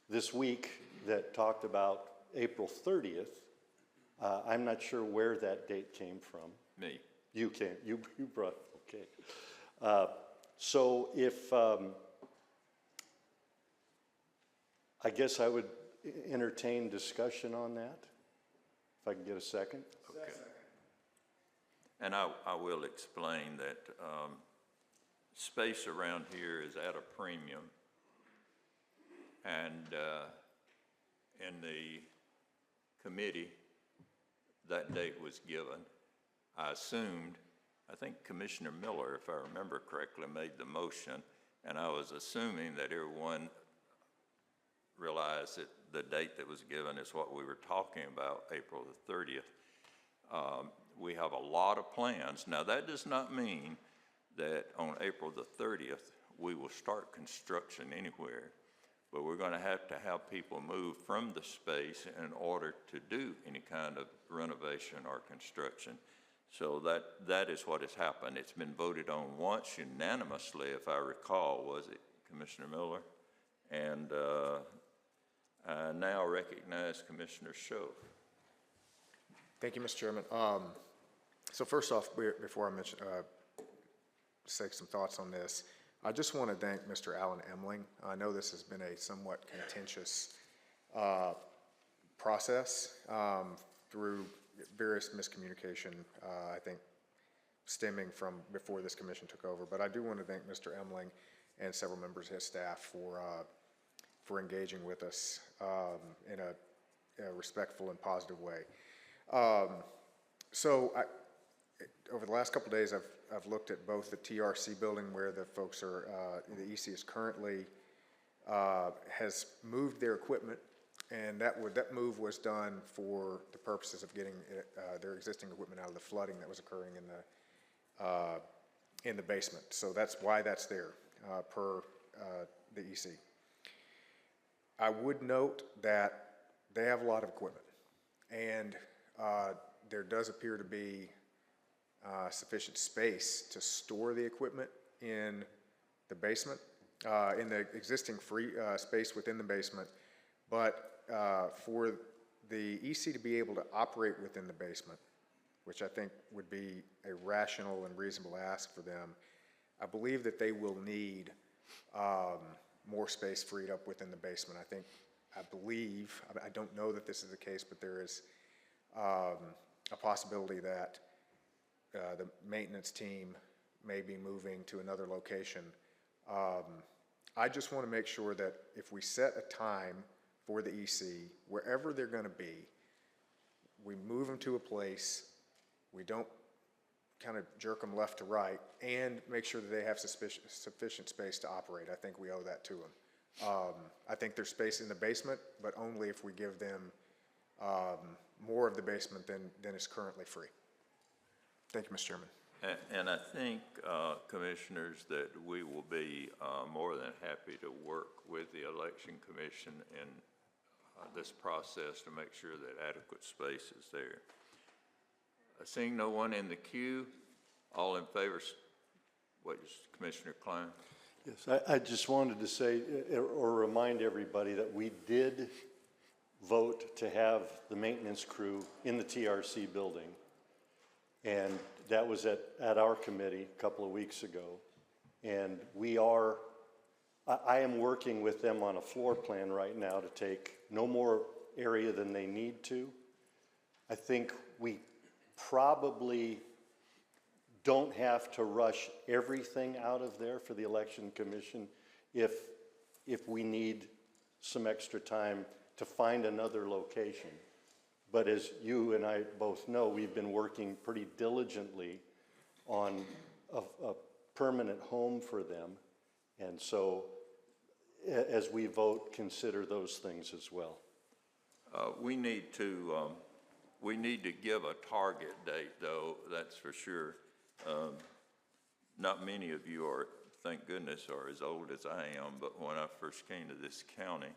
this week that talked about April 30th. I'm not sure where that date came from.
Me.
You came, you brought, okay. So if, I guess I would entertain discussion on that, if I can get a second.
Okay. And I will explain that space around here is at a premium. And in the committee, that date was given. I assumed, I think Commissioner Miller, if I remember correctly, made the motion, and I was assuming that everyone realized that the date that was given is what we were talking about, April the 30th. We have a lot of plans. Now, that does not mean that on April the 30th, we will start construction anywhere, but we're going to have people move from the space in order to do any kind of renovation or construction. So that is what has happened. It's been voted on once unanimously, if I recall, was it Commissioner Miller? And I now recognize Commissioner Schoaf.
Thank you, Mr. Chairman. So first off, before I mention, say some thoughts on this, I just want to thank Mr. Alan Emling. I know this has been a somewhat contentious process through various miscommunication, I think, stemming from before this commission took over. But I do want to thank Mr. Emling and several members of his staff for engaging with us in a respectful and positive way. So over the last couple of days, I've looked at both the TRC building where the folks are, the EC is currently, has moved their equipment, and that move was done for the purposes of getting their existing equipment out of the flooding that was occurring in the basement. So that's why that's there, per the EC. I would note that they have a lot of equipment, and there does appear to be sufficient space to store the equipment in the basement, in the existing free space within the basement. But for the EC to be able to operate within the basement, which I think would be a rational and reasonable ask for them, I believe that they will need more space freed up within the basement. I believe, I don't know that this is the case, but there is a possibility that the maintenance team may be moving to another location. I just want to make sure that if we set a time for the EC, wherever they're going to be, we move them to a place, we don't kind of jerk them left to right and make sure that they have sufficient space to operate. I think we owe that to them. I think there's space in the basement, but only if we give them more of the basement than is currently free. Thank you, Mr. Chairman.
And I think, Commissioners, that we will be more than happy to work with the Election Commission in this process to make sure that adequate space is there. Seeing no one in the queue, all in favor, what is Commissioner Klein?
Yes, I just wanted to say or remind everybody that we did vote to have the maintenance crew in the TRC building. And that was at our committee a couple of weeks ago. And I am working with them on a floor plan right now to take no more area than they need to. I think we probably don't have to rush everything out of there for the Election Commission if we need some extra time to find another location. But as you and I both know, we've been working pretty diligently on a permanent home for them. And so as we vote, consider those things as well.
We need to give a target date, though, that's for sure. Not many of you are, thank goodness, are as old as I am, but when I first came to this county,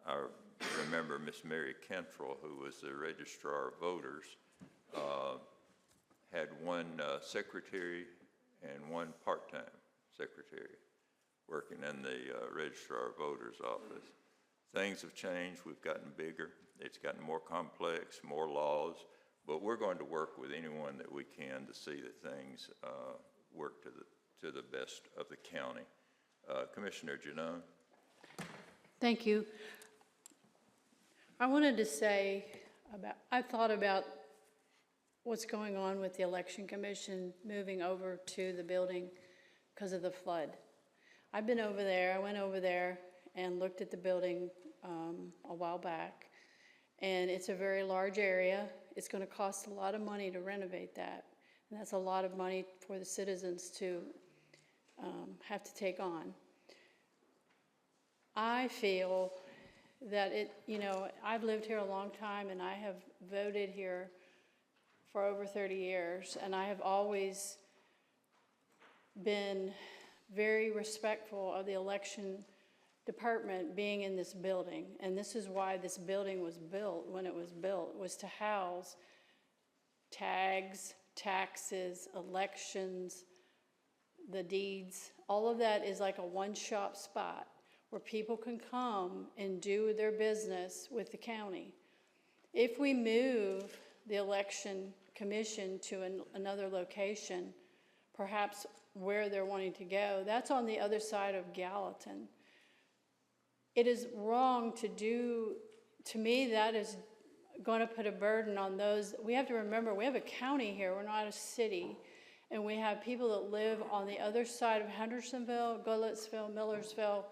I remember Miss Mary Cantrell, who was the registrar of voters, had one secretary and one part-time secretary working in the registrar of voters office. Things have changed. We've gotten bigger. It's gotten more complex, more laws, but we're going to work with anyone that we can to see that things work to the best of the county. Commissioner Janone.
Thank you. I wanted to say I thought about what's going on with the Election Commission moving over to the building because of the flood. I've been over there. I went over there and looked at the building a while back, and it's a very large area. It's going to cost a lot of money to renovate that, and that's a lot of money for the citizens to have to take on. I feel that I've lived here a long time, and I have voted here for over 30 years, and I have always been very respectful of the election department being in this building. And this is why this building was built when it was built, was to house tags, taxes, elections, the deeds. All of that is like a one-stop spot where people can come and do their business with the county. If we move the election commission to another location, perhaps where they're wanting to go, that's on the other side of Gallatin. It is wrong to do, to me, that is going to put a burden on those. We have to remember, we have a county here, we're not a city, and we have people that live on the other side of Hendersonville, Goodlettsville, Millersville,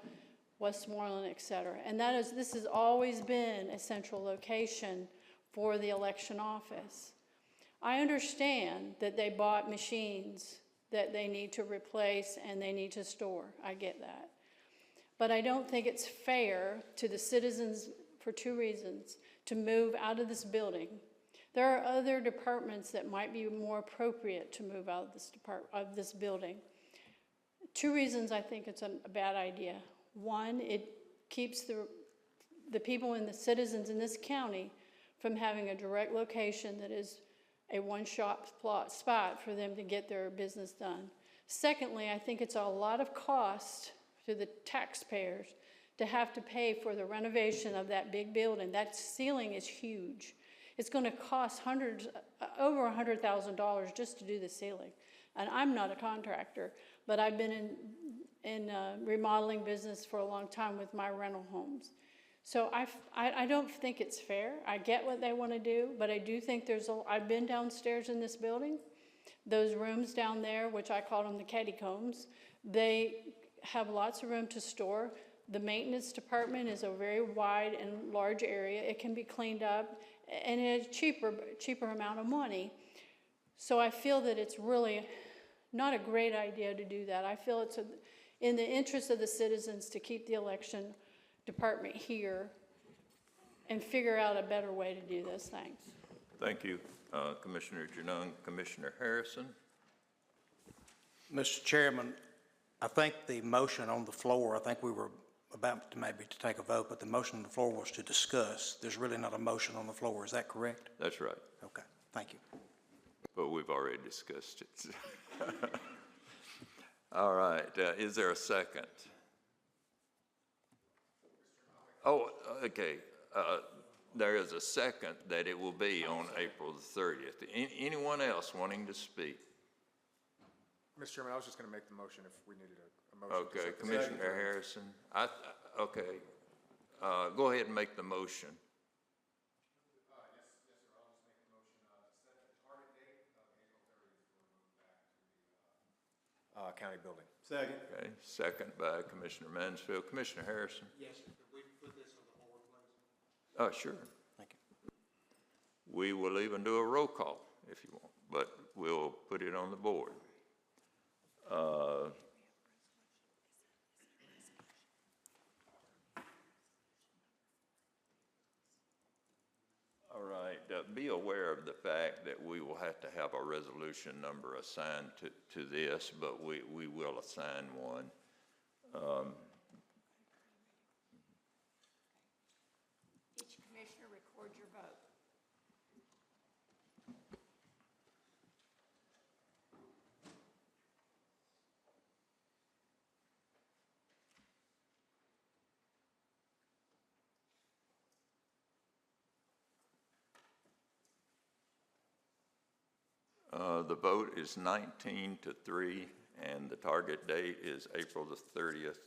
Westmoreland, et cetera. And this has always been a central location for the election office. I understand that they bought machines that they need to replace and they need to store. I get that. But I don't think it's fair to the citizens, for two reasons, to move out of this building. There are other departments that might be more appropriate to move out of this building. Two reasons I think it's a bad idea. One, it keeps the people and the citizens in this county from having a direct location that is a one-stop spot for them to get their business done. Secondly, I think it's a lot of cost to the taxpayers to have to pay for the renovation of that big building. That ceiling is huge. It's going to cost over $100,000 just to do the ceiling. And I'm not a contractor, but I've been in remodeling business for a long time with my rental homes. So I don't think it's fair. I get what they want to do, but I do think I've been downstairs in this building. Those rooms down there, which I call them the catacombs, they have lots of room to store. The maintenance department is a very wide and large area. It can be cleaned up, and it's cheaper amount of money. So I feel that it's really not a great idea to do that. I feel it's in the interest of the citizens to keep the election department here and figure out a better way to do those things.
Thank you, Commissioner Janung. Commissioner Harrison?
Mr. Chairman, I think the motion on the floor, I think we were about to maybe to take a vote, but the motion on the floor was to discuss. There's really not a motion on the floor. Is that correct?
That's right.
Okay, thank you.
But we've already discussed it. All right, is there a second? Oh, okay. There is a second that it will be on April the 30th. Anyone else wanting to speak?
Mr. Chairman, I was just going to make the motion if we needed a motion.
Okay, Commissioner Harrison. Okay, go ahead and make the motion.
County building.
Second.
Okay, second by Commissioner Mansfield. Commissioner Harrison?
Yes, sir. Could we put this on the board, please?
Oh, sure.
Thank you.
We will even do a roll call if you want, but we'll put it on the board. All right, be aware of the fact that we will have to have a resolution number assigned to this, but we will assign one.
Each commissioner record your vote.
The vote is 19-3, and the target date is April the 30th,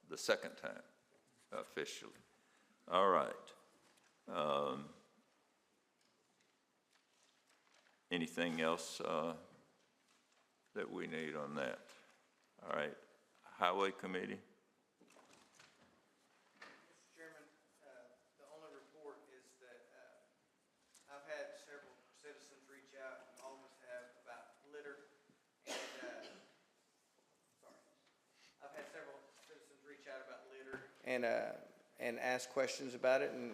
the second time officially. All right. Anything else that we need on that? All right. Highway Committee?
Mr. Chairman, the only report is that I've had several citizens reach out, and all of us have, about litter. And, I've had several citizens reach out about litter and ask questions about it, and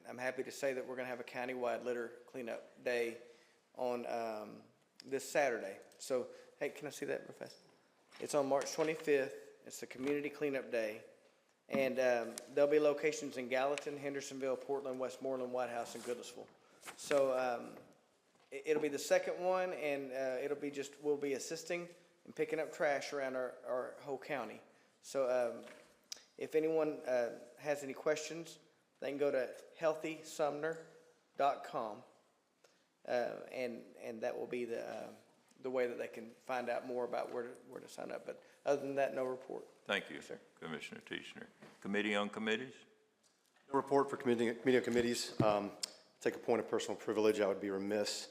I'm happy to say that we're going to have a countywide litter cleanup day on this Saturday. So, hey, can I see that real fast? It's on March 25th. It's the Community Cleanup Day. And there'll be locations in Gallatin, Hendersonville, Portland, Westmoreland, White House, and Goodlettsville. So it'll be the second one, and we'll be assisting and picking up trash around our whole county. So if anyone has any questions, they can go to healthysumner.com, and that will be the way that they can find out more about where to sign up. But other than that, no report.
Thank you, sir. Commissioner Teachner. Committee on Committees?
No report for committee on committees. Take a point of personal privilege. I would be remiss.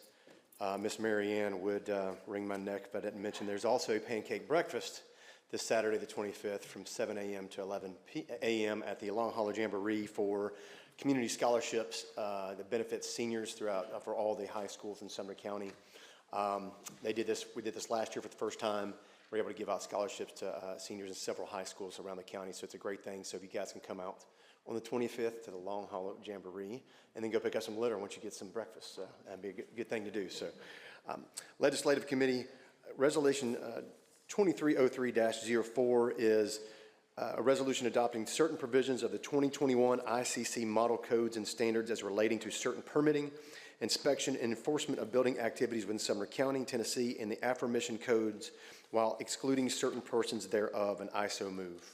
Miss Mary Ann would wring my neck if I didn't mention there's also a pancake breakfast this Saturday, the 25th, from 7 a.m. to 11 a.m. at the Long Hollow Jamboree for community scholarships that benefits seniors throughout for all the high schools in Sumner County. We did this last year for the first time. We're able to give out scholarships to seniors in several high schools around the county, so it's a great thing. So if you guys can come out on the 25th to the Long Hollow Jamboree, and then go pick up some litter once you get some breakfast. That'd be a good thing to do. So, Legislative Committee, Resolution 2303-04 is a resolution adopting certain provisions of the 2021 ICC Model Codes and Standards as relating to certain permitting, inspection, and enforcement of building activities within Sumner County, Tennessee, in the aforementioned codes, while excluding certain persons thereof, and I so move.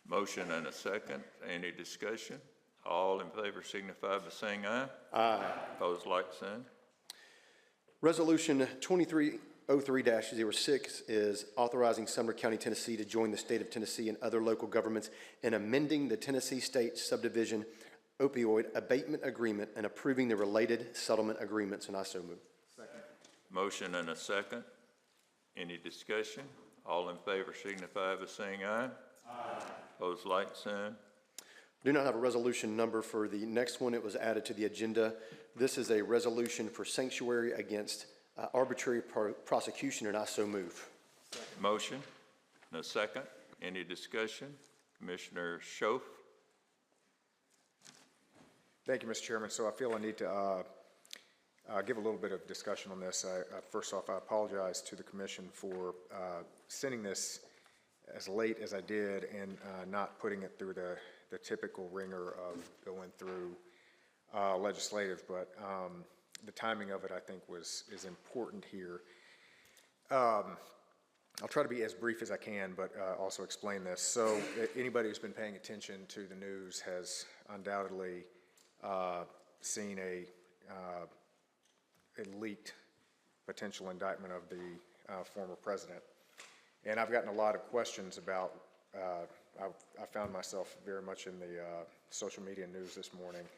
Motion and a second. Any discussion? All in favor signify by saying aye.
Aye.
Opposed, like sign.
Resolution 2303-06 is authorizing Sumner County, Tennessee to join the state of Tennessee and other local governments in amending the Tennessee State Subdivision Opioid Abatement Agreement and approving the related settlement agreements, and I so move.
Second. Motion and a second. Any discussion? All in favor signify by saying aye. Aye. Opposed, like sign.
Do not have a resolution number for the next one. It was added to the agenda. This is a resolution for sanctuary against arbitrary prosecution, and I so move.
Motion, and a second. Any discussion? Commissioner Schoaf?
Thank you, Mr. Chairman. So I feel I need to give a little bit of discussion on this. First off, I apologize to the commission for sending this as late as I did and not putting it through the typical ringer of going through legislative, but the timing of it, I think, is important here. I'll try to be as brief as I can, but also explain this. So anybody who's been paying attention to the news has undoubtedly seen a leaked potential indictment of the former president. And I've gotten a lot of questions about, I found myself very much in the social media news this morning,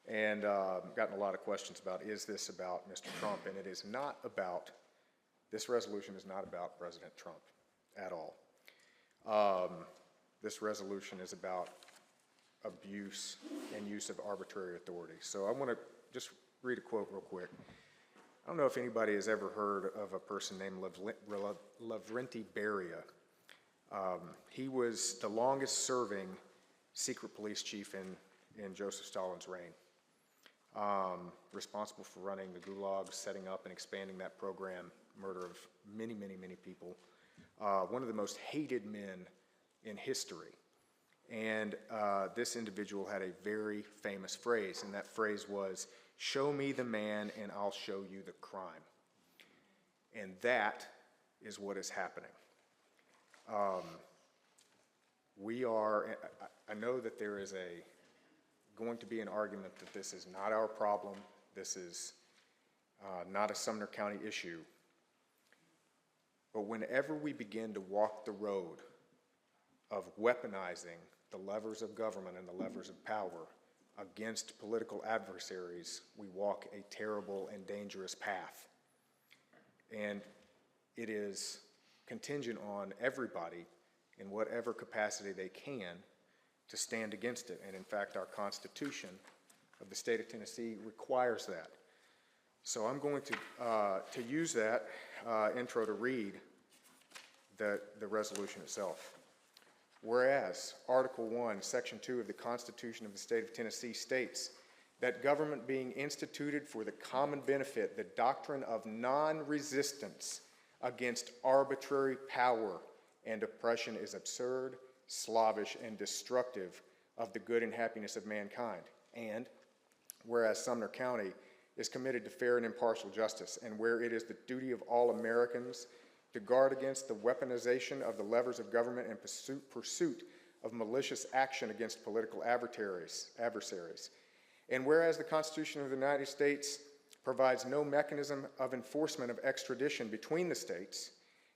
and gotten a lot of questions about, is this about Mr. Trump? And it is not about, this resolution is not about President Trump at all. This resolution is about abuse and use of arbitrary authority. So I want to just read a quote real quick. I don't know if anybody has ever heard of a person named Lavrenti Beria. He was the longest serving secret police chief in Joseph Stalin's reign. Responsible for running the gulags, setting up and expanding that program, murder of many, many, many people. One of the most hated men in history. And this individual had a very famous phrase, and that phrase was, "Show me the man and I'll show you the crime." And that is what is happening. I know that there is going to be an argument that this is not our problem, this is not a Sumner County issue. But whenever we begin to walk the road of weaponizing the levers of government and the levers of power against political adversaries, we walk a terrible and dangerous path. And it is contingent on everybody in whatever capacity they can to stand against it. And in fact, our Constitution of the state of Tennessee requires that. So I'm going to use that intro to read the resolution itself. Whereas Article 1, Section 2 of the Constitution of the State of Tennessee states that government being instituted for the common benefit, the doctrine of non-resistance against arbitrary power and oppression is absurd, slavish, and destructive of the good and happiness of mankind. And whereas Sumner County is committed to fair and impartial justice, and where it is the duty of all Americans to guard against the weaponization of the levers of government and pursuit of malicious action against political adversaries. And whereas the Constitution of the United States provides no mechanism of enforcement of extradition between the states,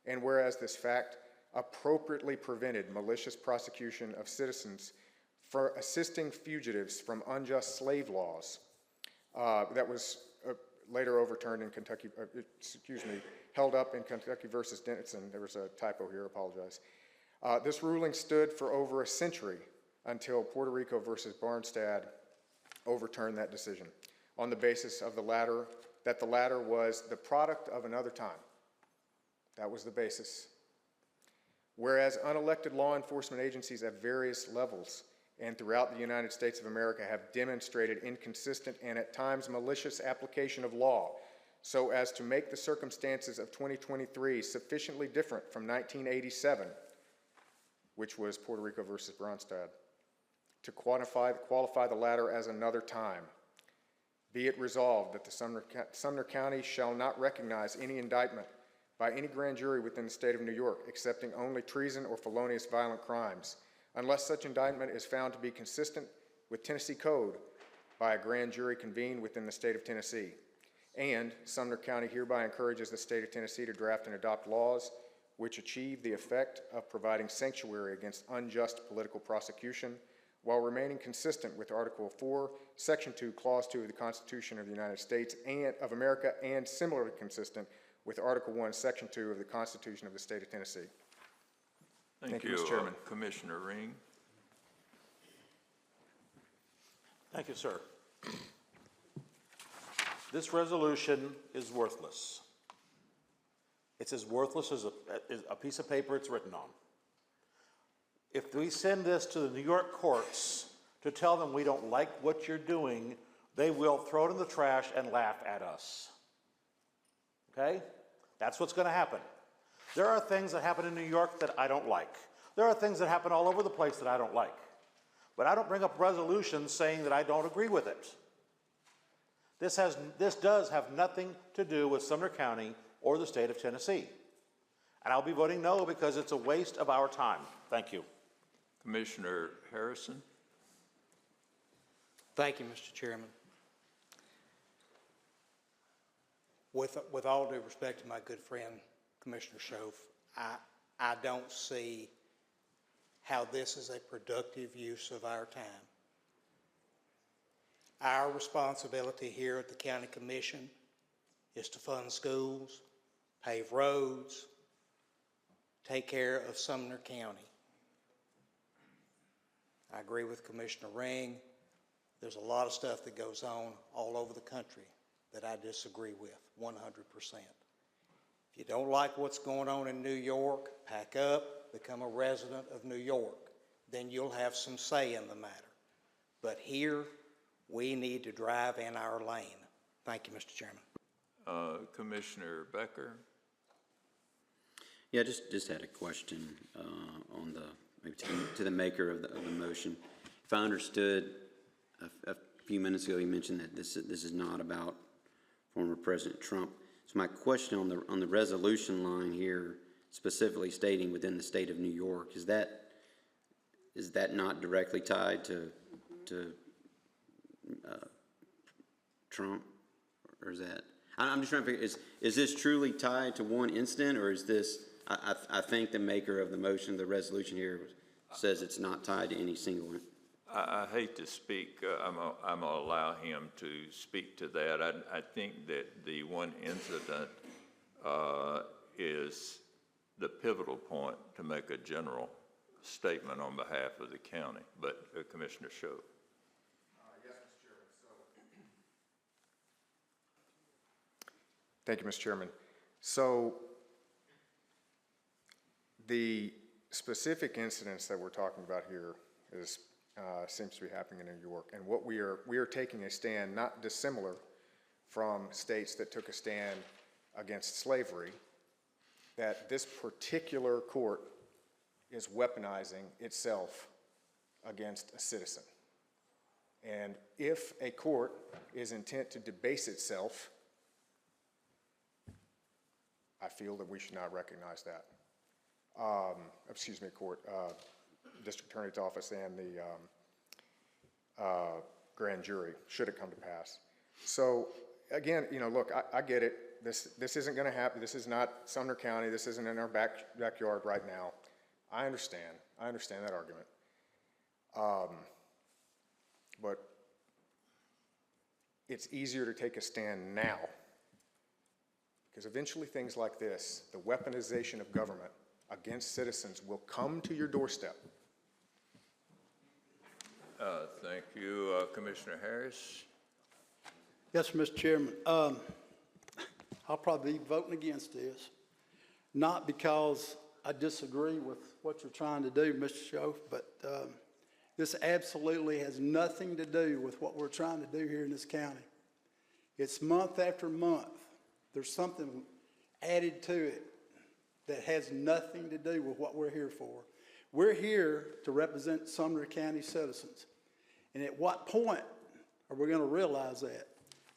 and whereas this fact appropriately prevented malicious prosecution of citizens for assisting fugitives from unjust slave laws, that was later overturned in Kentucky, held up in Kentucky versus Denison. There was a typo here, apologize. This ruling stood for over a century until Puerto Rico versus Barnstad overturned that decision on the basis of the latter was the product of another time. That was the basis. Whereas unelected law enforcement agencies at various levels and throughout the United States of America have demonstrated inconsistent and at times malicious application of law so as to make the circumstances of 2023 sufficiently different from 1987, which was Puerto Rico versus Barnstad, to qualify the latter as another time. Be it resolved that the Sumner County shall not recognize any indictment by any grand jury within the state of New York, excepting only treason or felonious violent crimes, unless such indictment is found to be consistent with Tennessee Code by a grand jury convened within the state of Tennessee. And Sumner County hereby encourages the state of Tennessee to draft and adopt laws which achieve the effect of providing sanctuary against unjust political prosecution while remaining consistent with Article 4, Section 2, Clause 2 of the Constitution of the United States and of America, and similarly consistent with Article 1, Section 2 of the Constitution of the state of Tennessee.
Thank you,
Mr. Chairman.
Commissioner Ring.
Thank you, sir. This resolution is worthless. It's as worthless as a piece of paper it's written on. If we send this to the New York courts to tell them we don't like what you're doing, they will throw it in the trash and laugh at us. Okay? That's what's going to happen. There are things that happen in New York that I don't like. There are things that happen all over the place that I don't like. But I don't bring up resolutions saying that I don't agree with it. This does have nothing to do with Sumner County or the state of Tennessee. And I'll be voting no because it's a waste of our time. Thank you.
Commissioner Harrison?
Thank you, Mr. Chairman. With all due respect to my good friend, Commissioner Schoaf, I don't see how this is a productive use of our time. Our responsibility here at the County Commission is to fund schools, pave roads, take care of Sumner County. I agree with Commissioner Ring. There's a lot of stuff that goes on all over the country that I disagree with 100%. If you don't like what's going on in New York, pack up, become a resident of New York. Then you'll have some say in the matter. But here, we need to drive in our lane. Thank you, Mr. Chairman.
Commissioner Becker?
Yeah, just had a question on the, maybe to the maker of the motion. If I understood a few minutes ago, he mentioned that this is not about former President Trump. So my question on the resolution line here, specifically stating within the state of New York, is that not directly tied to Trump, or is that? I'm just trying to figure, is this truly tied to one incident, or is this? I think the maker of the motion, the resolution here, says it's not tied to any single one.
I hate to speak, I'm going to allow him to speak to that. I think that the one incident is the pivotal point to make a general statement on behalf of the county. But Commissioner Schoaf.
Yes, Mr. Chairman. Thank you, Mr. Chairman. So the specific incidents that we're talking about here seems to be happening in New York, and what we are taking a stand not dissimilar from states that took a stand against slavery, that this particular court is weaponizing itself against a citizen. And if a court is intent to debase itself, I feel that we should not recognize that. Court, District Attorney's Office and the grand jury, should it come to pass. So again, look, I get it. This isn't going to happen. This is not Sumner County. This isn't in our backyard right now. I understand that argument. But it's easier to take a stand now, because eventually things like this, the weaponization of government against citizens, will come to your doorstep.
Thank you. Commissioner Harris?
Yes, Mr. Chairman. I'll probably be voting against this, not because I disagree with what you're trying to do, Mr. Schoaf, but this absolutely has nothing to do with what we're trying to do here in this county. It's month after month. There's something added to it that has nothing to do with what we're here for. We're here to represent Sumner County citizens. And at what point are we going to realize that?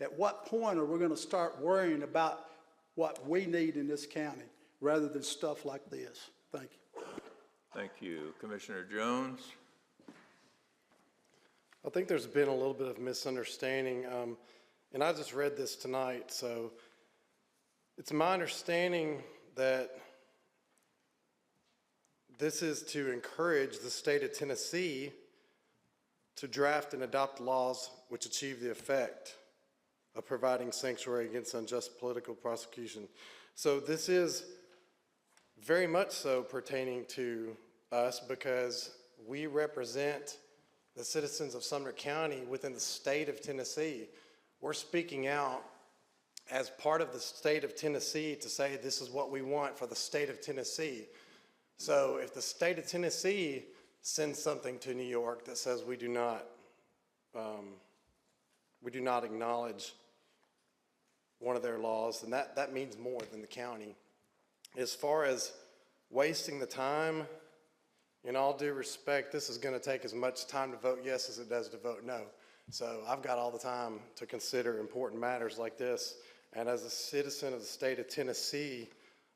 At what point are we going to start worrying about what we need in this county rather than stuff like this? Thank you.
Thank you. Commissioner Jones?
I think there's been a little bit of misunderstanding, and I just read this tonight, so it's my understanding that this is to encourage the state of Tennessee to draft and adopt laws which achieve the effect of providing sanctuary against unjust political prosecution. So this is very much so pertaining to us, because we represent the citizens of Sumner County within the state of Tennessee. We're speaking out
as part of the state of Tennessee to say this is what we want for the state of Tennessee. So if the state of Tennessee sends something to New York that says we do not acknowledge one of their laws, then that means more than the county. As far as wasting the time, in all due respect, this is going to take as much time to vote yes as it does to vote no. So I've got all the time to consider important matters like this. And as a citizen of the state of Tennessee,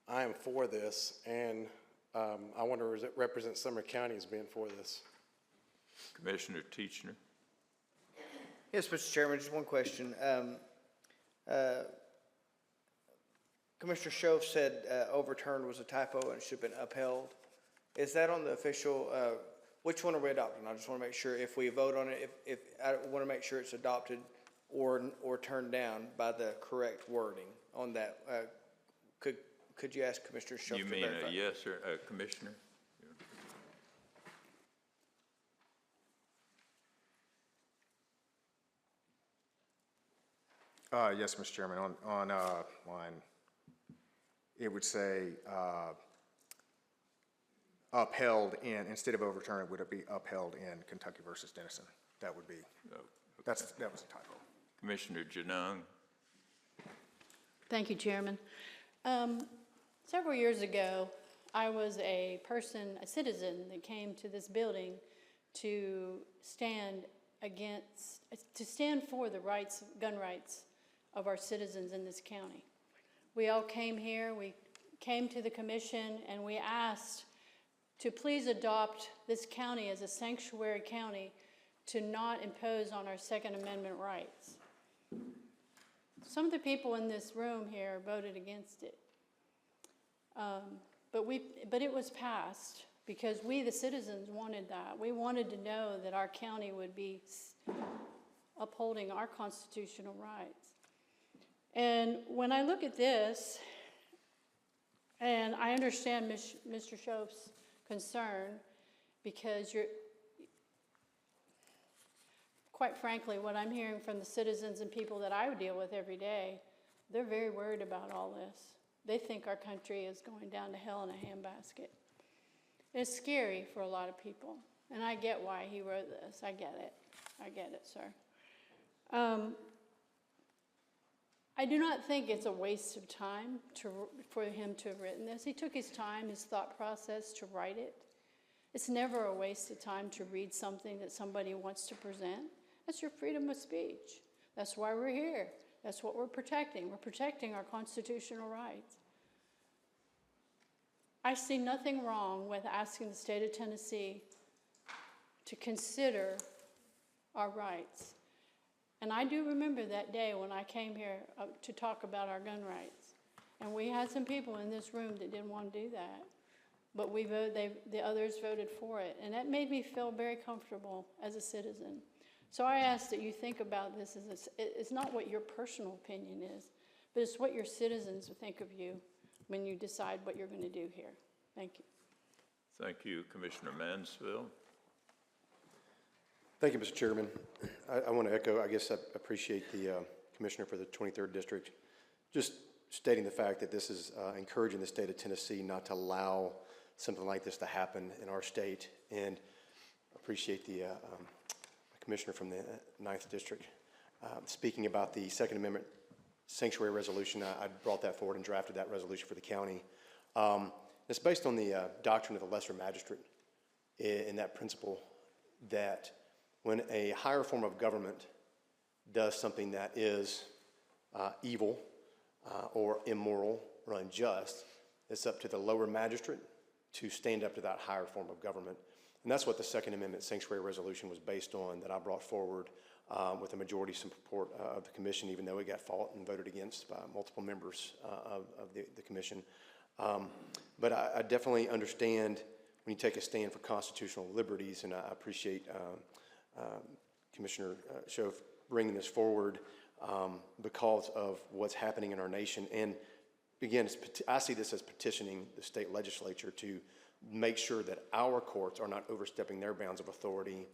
I am for this. And I want to represent Sumner County as being for this.
Commissioner Teachner.
Yes, Mr. Chairman, just one question. Commissioner Shove said overturned was a typo and it should have been upheld. Is that on the official, which one are we adopting? I just want to make sure if we vote on it, if I want to make sure it's adopted or turned down by the correct wording on that. Could you ask Commissioner Shove to verify?
You mean a yes or a Commissioner?
Yes, Mr. Chairman, on line, it would say upheld in, instead of overturned, would it be upheld in Kentucky versus Denison? That would be, that was a typo.
Commissioner Janung.
Thank you, Chairman. Several years ago, I was a citizen that came to this building to stand for the rights, gun rights of our citizens in this county. We all came here, we came to the commission, and we asked to please adopt this county as a sanctuary county to not impose on our Second Amendment rights. Some of the people in this room here voted against it. But it was passed because we, the citizens, wanted that. We wanted to know that our county would be upholding our constitutional rights. And when I look at this, and I understand Mr. Shope's concern, because quite frankly, what I'm hearing from the citizens and people that I deal with every day, they're very worried about all this. They think our country is going down to hell in a handbasket. It's scary for a lot of people, and I get why he wrote this. I get it, sir. I do not think it's a waste of time for him to have written this. He took his time, his thought process to write it. It's never a waste of time to read something that somebody wants to present. That's your freedom of speech. That's why we're here. That's what we're protecting. We're protecting our constitutional rights. I see nothing wrong with asking the state of Tennessee to consider our rights. And I do remember that day when I came here to talk about our gun rights. And we had some people in this room that didn't want to do that. But the others voted for it. And that made me feel very comfortable as a citizen. So I ask that you think about this as it's not what your personal opinion is, but it's what your citizens think of you when you decide what you're going to do here. Thank you.
Thank you, Commissioner Mansfield.
Thank you, Mr. Chairman. I want to echo, I guess I appreciate the Commissioner for the 23rd District just stating the fact that this is encouraging the state of Tennessee not to allow something like this to happen in our state, and appreciate the Commissioner from the 9th District speaking about the Second Amendment sanctuary resolution. I brought that forward and drafted that resolution for the county. It's based on the doctrine of the lesser magistrate in that principle that when a higher form of government does something that is evil or immoral or unjust, it's up to the lower magistrate to stand up to that higher form of government. And that's what the Second Amendment sanctuary resolution was based on, that I brought forward with a majority support of the commission, even though it got fought and voted against by multiple members of the commission. But I definitely understand when you take a stand for constitutional liberties, and I appreciate Commissioner Shove bringing this forward because of what's happening in our nation. And again, I see this as petitioning the state legislature to make sure that our courts are not overstepping their bounds of authority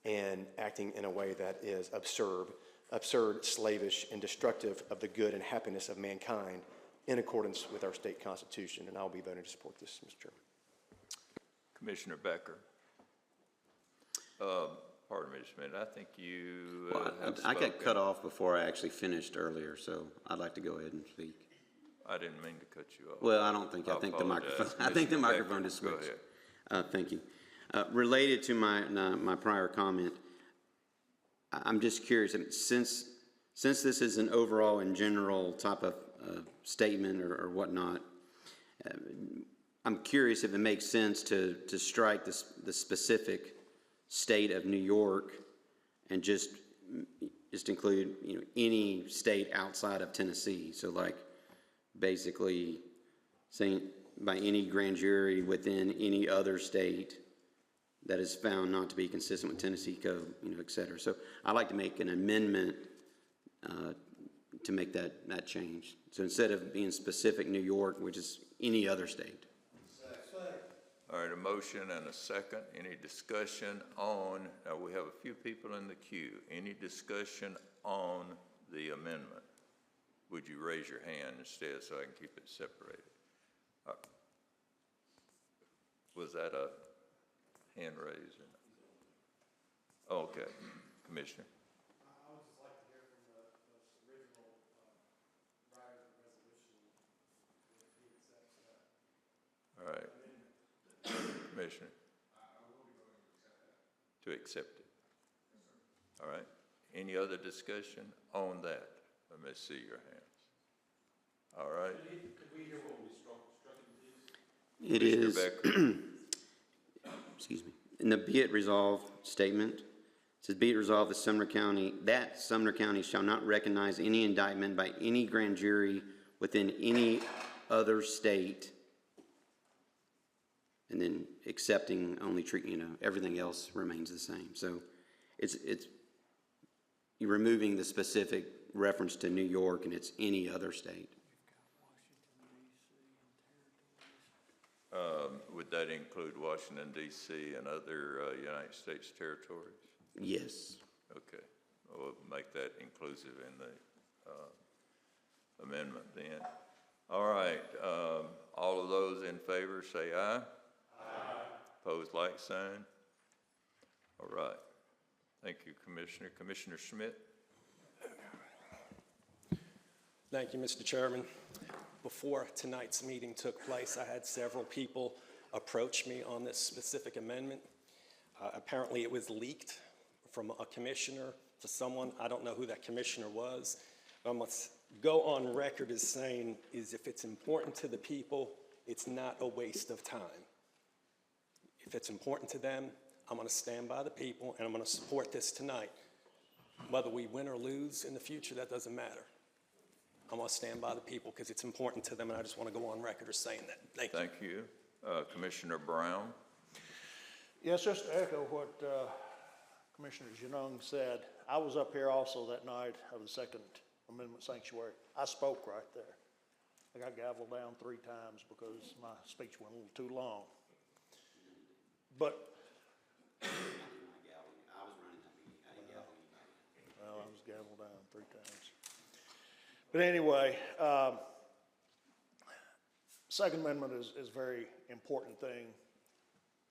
and acting in a way that is absurd absurd, slavish, and destructive of the good and happiness of mankind in accordance with our state constitution. And I'll be voting to support this, Mr. Chairman.
Commissioner Becker. Pardon me just a minute. I think you have
I got
spoken.
cut off before I actually finished earlier, so I'd like to go ahead and speak.
I didn't mean to cut you off.
Well, I don't think, I think the microphone, I think the microphone is switched. Thank you. Related to my prior comment, I'm just curious, I mean, since this is an overall and general type of statement or whatnot, I'm curious if it makes sense to strike the specific state of New York and just include, you know, any state outside of Tennessee. So like basically saying by any grand jury within any other state that is found not to be consistent with Tennessee code, you know, et cetera. So I'd like to make an amendment to make that change. So instead of being specific New York, which is any other state.
All right, a motion and a second. Any discussion on, we have a few people in the queue. Any discussion on the amendment? Would you raise your hand instead so I can keep it separated? Was that a hand raised? Okay, Commissioner.
I would just like to hear from the original writer of the resolution if he accepts that.
All right. Commissioner?
I will be voting to accept that.
To accept it? All right. Any other discussion on that? Let me see your hands. All right.
Could we hear what we struck please?
It is, excuse me, in the be it resolved statement, it says, be it resolved that Sumner County shall not recognize any indictment by any grand jury within any other state, and then accepting only you know, everything else remains the same. So it's you're removing the specific reference to New York, and it's any other state.
Would that include Washington, D.C. and other United States territories?
Yes.
Okay. We'll make that inclusive in the amendment then. All right. All of those in favor say aye. Aye. Opposed, like sign. All right. Thank you, Commissioner. Commissioner Schmidt.
Thank you, Mr. Chairman. Before tonight's meeting took place, I had several people approach me on this specific amendment. Apparently it was leaked from a commissioner to someone. I don't know who that commissioner was. But I must go on record as saying is if it's important to the people, it's not a waste of time. If it's important to them, I'm going to stand by the people and I'm going to support this tonight. Whether we win or lose in the future, that doesn't matter. I'm going to stand by the people because it's important to them, and I just want to go on record as saying that. Thank you.
Thank you. Commissioner Brown.
Yes, just to echo what Commissioner Genung said, I was up here also that night of the Second Amendment Sanctuary. I spoke right there. I got gavelled down 3 times because my speech went a little too long. But well, I was gavelled down 3 times. But anyway, Second Amendment is a very important thing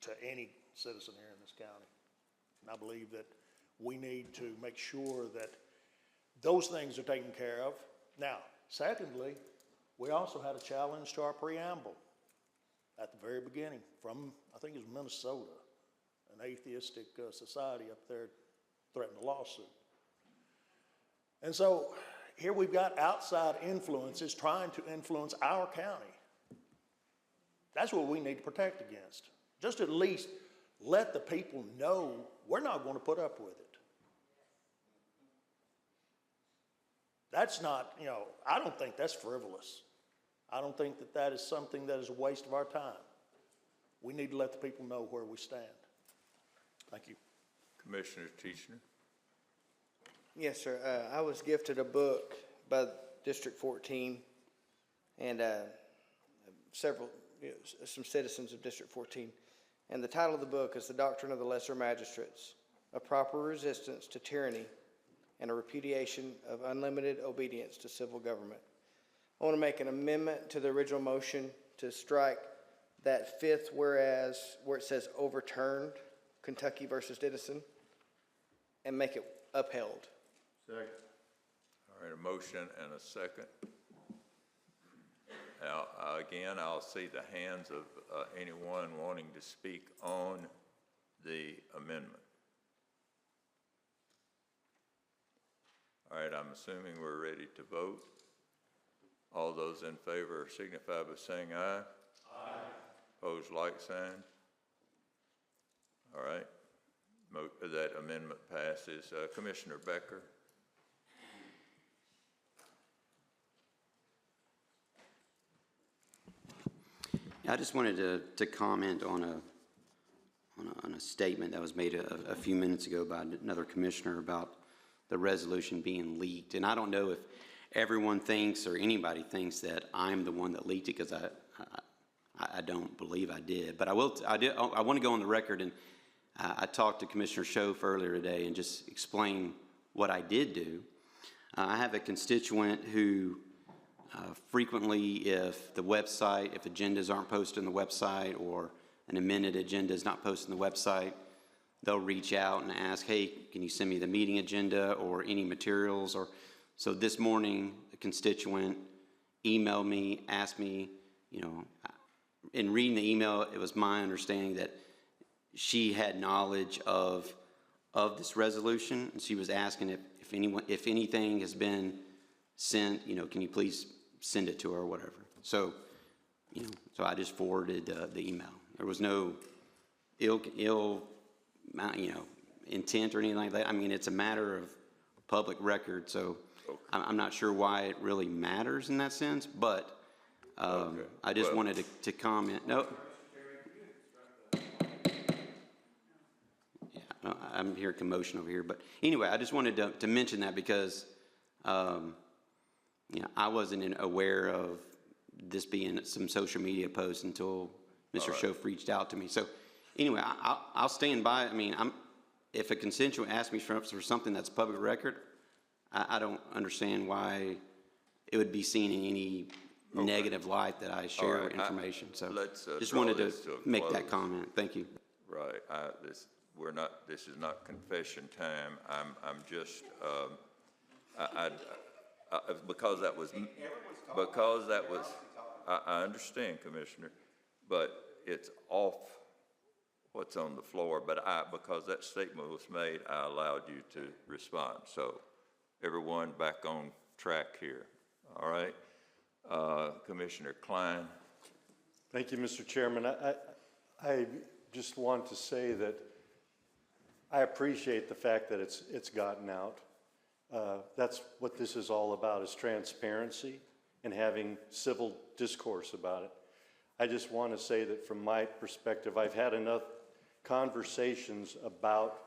to any citizen here in this county. And I believe that we need to make sure that those things are taken care of. Now, secondly, we also had a challenge to our preamble at the very beginning from, I think it was Minnesota, an atheistic society up there threatened a lawsuit. And so here we've got outside influences trying to influence our county. That's what we need to protect against. Just at least let the people know we're not going to put up with it. That's not, you know, I don't think that's frivolous. I don't think that that is something that is a waste of our time. We need to let the people know where we stand. Thank you.
Commissioner Teachner.
Yes, sir. I was gifted a book by District 14 and some citizens of District 14. And the title of the book is The Doctrine of the Lesser Magistrates, A Proper Resistance to Tyranny and a repudiation of unlimited obedience to civil government. I want to make an amendment to the original motion to strike that fifth whereas, where it says overturned, Kentucky versus Denison, and make it upheld.
Second. All right, a motion and a second. Now, again, I'll see the hands of anyone wanting to speak on the amendment. All right, I'm assuming we're ready to vote. All those in favor signify by saying aye. Aye. Opposed, like sign. All right, that amendment passes. Commissioner Becker.
I just wanted to comment on a statement that was made a few minutes ago by another commissioner about the resolution being leaked. And I don't know if everyone thinks or anybody thinks that I'm the one that leaked it, because I don't believe I did. But I want to go on the record, and I talked to Commissioner Schoaf earlier today and just explain what I did do. I have a constituent who frequently, if the website, if agendas aren't posted on the website or an amended agenda is not posted on the website, they'll reach out and ask, hey, can you send me the meeting agenda or any materials? Or so this morning, a constituent emailed me, asked me, you know, in reading the email, it was my understanding that she had knowledge of this resolution, and she was asking if anything has been sent, you know, can you please send it to her or whatever. So, you know, so I just forwarded the email. There was no ill, you know, intent or anything like that. I mean, it's a matter of public record, so okay. I'm not sure why it really matters in that sense, but okay. I just wanted to comment. No. Yeah, no, I'm hearing commotion over here, but anyway, I just wanted to mention that because, you know, I wasn't aware of this being some social media post until Mr. Schoaf reached out to me. So anyway, I'll stand by. I mean, if a constituent asks me for something that's public record, I don't understand why it would be seen in any negative light that I share information. So just wanted to make that comment. Thank you.
Right. This is not confession time. I'm just because that was I understand, Commissioner, but it's off what's on the floor. But because that statement was made, I allowed you to respond. So everyone back on track here. All right. Commissioner Klein.
Thank you, Mr. Chairman. I just want to say that I appreciate the fact that it's gotten out. That's what this is all about, is transparency and having civil discourse about it. I just want to say that from my perspective, I've had enough conversations about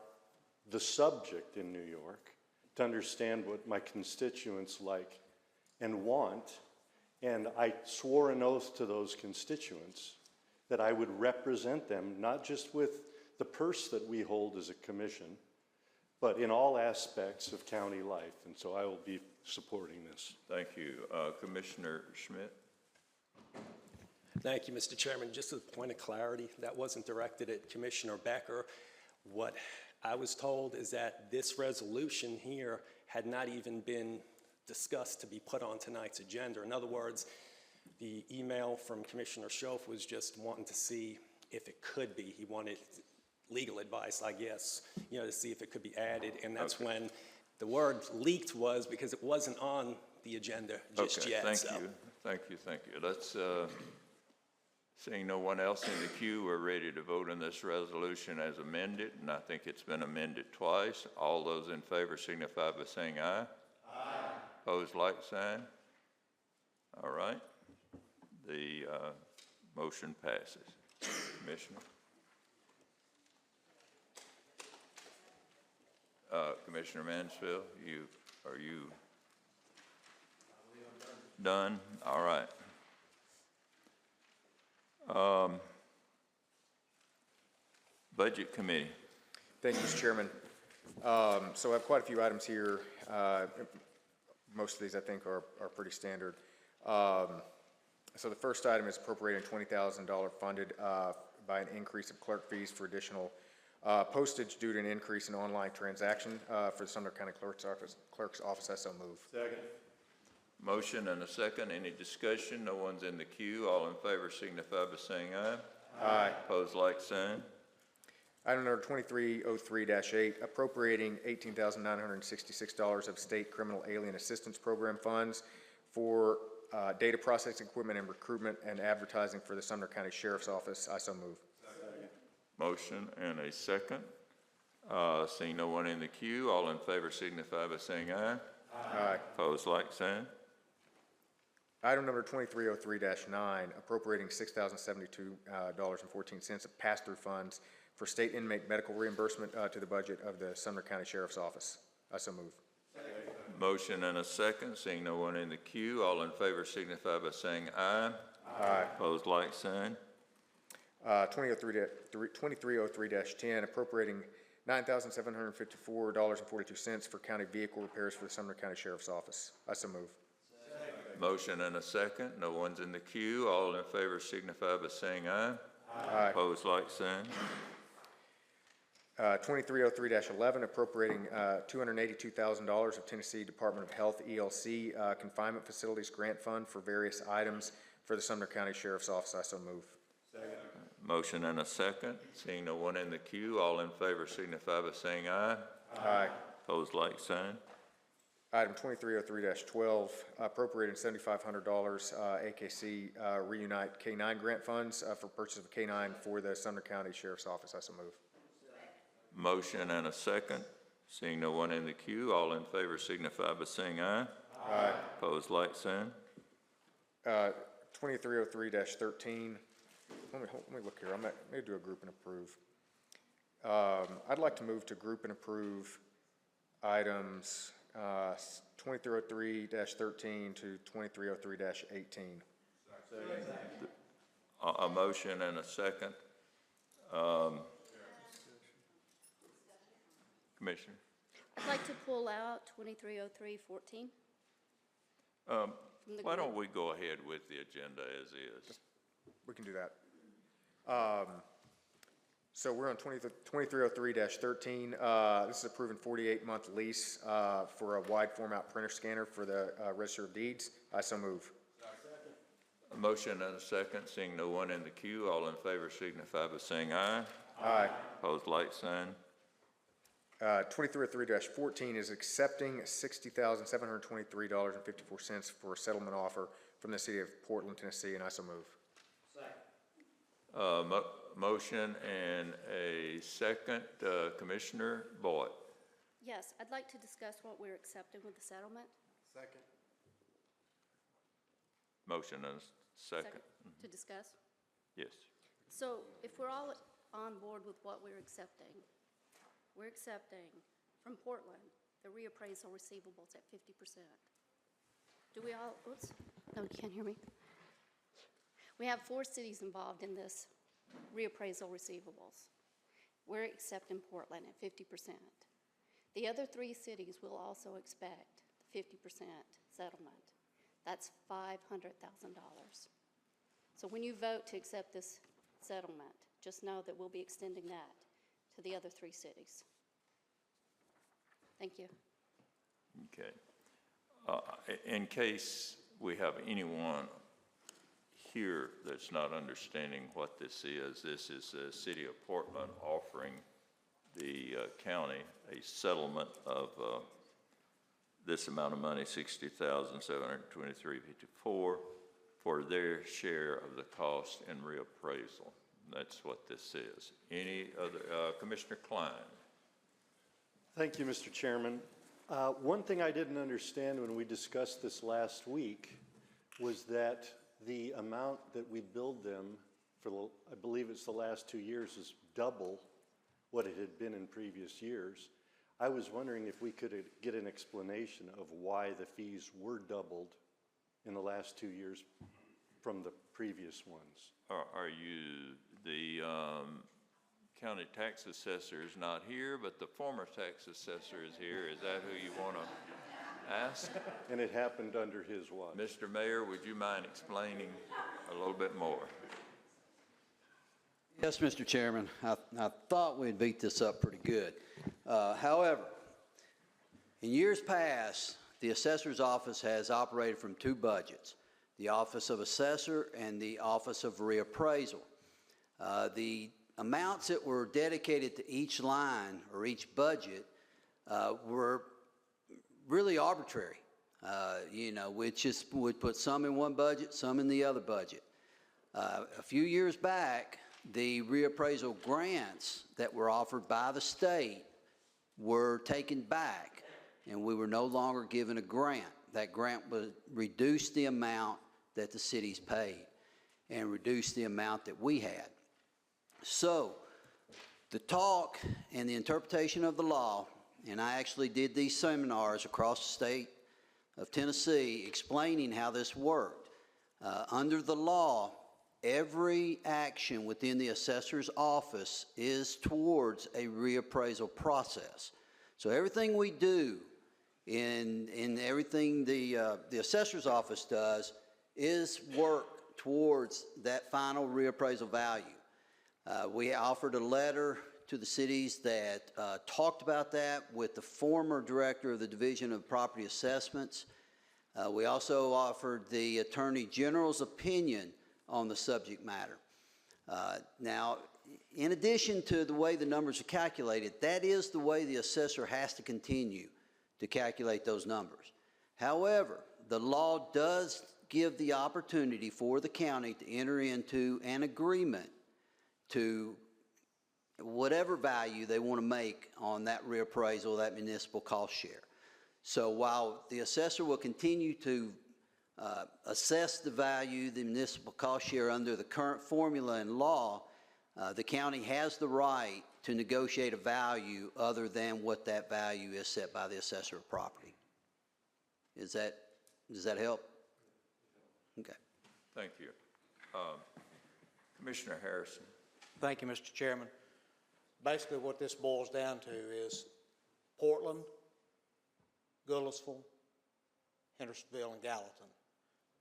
the subject in New York to understand what my constituents like and want. And I swore an oath to those constituents that I would represent them, not just with the purse that we hold as a commission, but in all aspects of county life. And so I will be supporting this.
Thank you. Commissioner Schmidt.
Thank you, Mr. Chairman. Just as a point of clarity, that wasn't directed at Commissioner Becker. What I was told is that this resolution here had not even been discussed to be put on tonight's agenda. In other words, the email from Commissioner Schoaf was just wanting to see if it could be. He wanted legal advice, I guess, you know, to see if it could be added. And that's when the word leaked was because it wasn't on the agenda just yet.
Thank you. Let's, seeing no one else in the queue, we're ready to vote on this resolution as amended, and I think it's been amended twice. All those in favor signify by saying aye. Aye. Opposed, like sign. All right. The motion passes. Commissioner. Commissioner Mansfield, are you done? All right. Budget Committee.
Thank you, Mr. Chairman. So I have quite a few items here. Most of these, I think, are pretty standard. So the first item is appropriating $20,000 funded by an increase of clerk fees for additional postage due to an increase in online transaction for the Sumner County Clerk's Office. I so move.
Second. Motion and a second. Any discussion? No one's in the queue. All in favor signify by saying aye.
Aye.
Opposed, like sign.
Item number 2303-8, appropriating $18,966 of state criminal alien assistance program funds for data processing equipment and recruitment and advertising for the Sumner County Sheriff's Office. I so move.
Second. Motion and a second. Seeing no one in the queue, all in favor signify by saying aye.
Aye.
Opposed, like sign.
Item number 2303-9, appropriating $6,072.14 of pass-through funds for state inmate medical reimbursement to the budget of the Sumner County Sheriff's Office. I so move.
Motion and a second. Seeing no one in the queue, all in favor signify by saying aye.
Aye.
Opposed, like sign.
2303-10, appropriating $9,754.42 for county vehicle repairs for the Sumner County Sheriff's Office. I so move.
Motion and a second. No one's in the queue. All in favor signify by saying aye.
Aye.
Opposed, like sign.
2303-11, appropriating $282,000 of Tennessee Department of Health ELC confinement facilities grant fund for various items for the Sumner County Sheriff's Office. I so move.
Second. Motion and a second. Seeing no one in the queue, all in favor signify by saying aye.
Aye.
Opposed, like sign.
Item 2303-12, appropriating $7,500 AKC Reunite K-9 grant funds for purchase of a K-9 for the Sumner County Sheriff's Office. I so move.
Motion and a second. Seeing no one in the queue, all in favor signify by saying aye.
Aye.
Opposed, like sign.
2303-13. Let me look here. I may do a group and approve. I'd like to move to group and approve items 2303-13 to 2303-18.
A motion and a second. Commissioner.
I'd like to pull out 2303-14.
Why don't we go ahead with the agenda as is?
We can do that. So we're on 2303-13. This is approving 48-month lease for a wide format printer scanner for the Register of Deeds. I so move.
A motion and a second. Seeing no one in the queue, all in favor signify by saying aye.
Aye.
Opposed, like sign.
2303-14 is accepting $60,723.54 for a settlement offer from the city of Portland, Tennessee, and I so move.
Motion and a second. Commissioner Boyd.
Yes, I'd like to discuss what we're accepting with the settlement.
Second.
Motion and a second.
To discuss.
Yes.
So if we're all on board with what we're accepting from Portland the reappraisal receivables at 50%. Do we all, oops, no, you can't hear me. We have 4 cities involved in this reappraisal receivables. We're accepting Portland at 50%. The other 3 cities will also expect the 50% settlement. That's $500,000. So when you vote to accept this settlement, just know that we'll be extending that to the other 3 cities. Thank you.
Okay. In case we have anyone here that's not understanding what this is the city of Portland offering the county a settlement of this amount of money, $60,723.54, for their share of the cost and reappraisal. That's what this is. Any other, Commissioner Klein?
Thank you, Mr. Chairman. One thing I didn't understand when we discussed this last week was that the amount that we billed them for, I believe it's the last 2 years, is double what it had been in previous years. I was wondering if we could get an explanation of why the fees were doubled in the last 2 years from the previous ones.
Are you the county tax assessor is not here, but the former tax assessor is here. Is that who you want to ask?
And it happened under his watch.
Mr. Mayor, would you mind explaining a little bit more?
Yes, Mr. Chairman. I thought we'd beat this up pretty good. However, in years past, the assessor's office has operated from two budgets, the Office of Assessor and the Office of Reappraisal. The amounts that were dedicated to each line or each budget were really arbitrary. We just would put some in one budget, some in the other budget. A few years back, the reappraisal grants that were offered by the state were taken back, and we were no longer given a grant. That grant would reduce the amount that the cities paid and reduce the amount that we had. So the talk and the interpretation of the law, and I actually did these seminars across the state of Tennessee explaining how this worked. Under the law, every action within the assessor's office is towards a reappraisal process. So everything we do in everything the assessor's office does is work towards that final reappraisal value. We offered a letter to the cities that talked about that with the former director of the Division of Property Assessments. We also offered the Attorney General's opinion on the subject matter. Now, in addition to the way the numbers are calculated, that is the way the assessor has to continue to calculate those numbers. However, the law does give the opportunity for the county to enter into an agreement to whatever value they want to make on that reappraisal, that municipal cost share. So while the assessor will continue to assess the value, the municipal cost share under the current formula and law, the county has the right to negotiate a value other than what that value is set by the assessor of property. Does that help? Okay.
Thank you. Commissioner Harrison.
Thank you, Mr. Chairman. Basically, what this boils down to is Portland, Goodlettsville, Hendersonville, and Gallatin.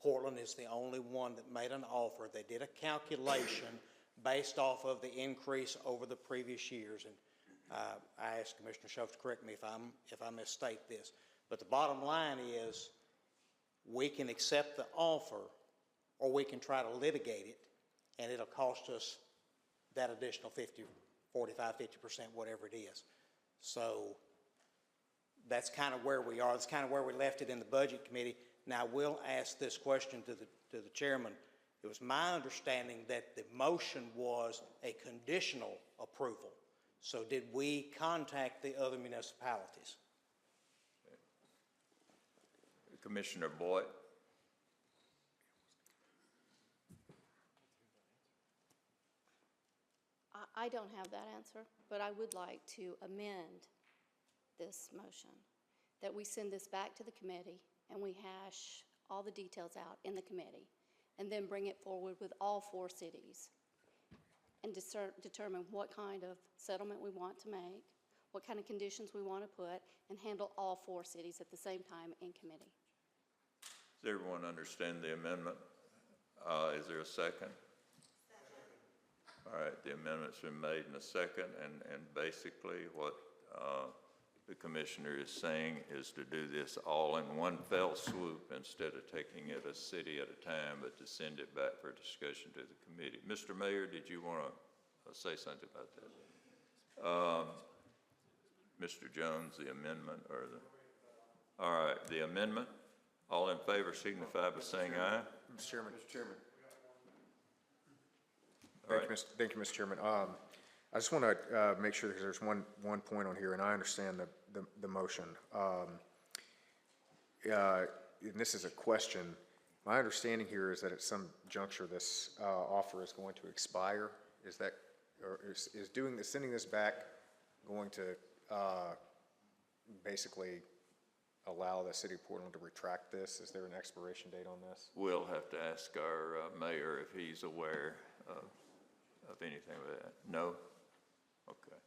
Portland is the only one that made an offer. They did a calculation based off of the increase over the previous years. And I asked Commissioner Schultz to correct me if I misstate this. But the bottom line is we can accept the offer or we can try to litigate it, and it'll cost us that additional 45, 50%, whatever it is. So that's kind of where we are. That's kind of where we left it in the Budget Committee. Now, we'll ask this question to the chairman. It was my understanding that the motion was a conditional approval. So did we contact the other municipalities?
Okay. Commissioner Boyd.
I don't have that answer, but I would like to amend this motion, that we send this back to the committee and we hash all the details out in the committee and then bring it forward with all 4 cities and determine what kind of settlement we want to make, what kind of conditions we want to put, and handle all 4 cities at the same time in committee.
Does everyone understand the amendment? Is there a second? All right, the amendment's been made in a second, and basically what the commissioner is saying is to do this all in one fell swoop instead of taking it a city at a time, but to send it back for discussion to the committee. Mr. Mayor, did you want to say something about that? Mr. Jones, the amendment, or the, all right, the amendment. All in favor signify by saying aye.
Mr. Chairman. Mr. Chairman.
Thank
you, Mr. Chairman. I just want to make sure, because there's one point on here, and I understand the motion. And this is a question. My understanding here is that at some juncture this offer is going to expire. Is that, or is sending this back going to basically allow the city of Portland to retract this? Is there an expiration date on this?
We'll have to ask our mayor if he's aware of anything with that. No? Okay.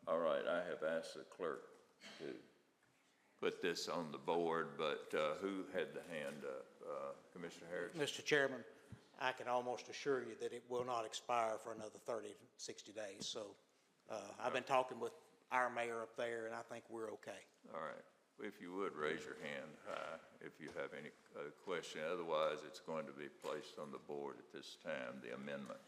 All right, I have asked the clerk to put this on the board, but who had the hand up? Commissioner Harris?
Mr. Chairman, I can almost assure you that it will not expire for another 30 to 60 days. So I've been talking with our mayor up there, and I think we're okay.
All right. If you would, raise your hand high if you have any question. Otherwise, it's going to be placed on the board at this time, the amendment.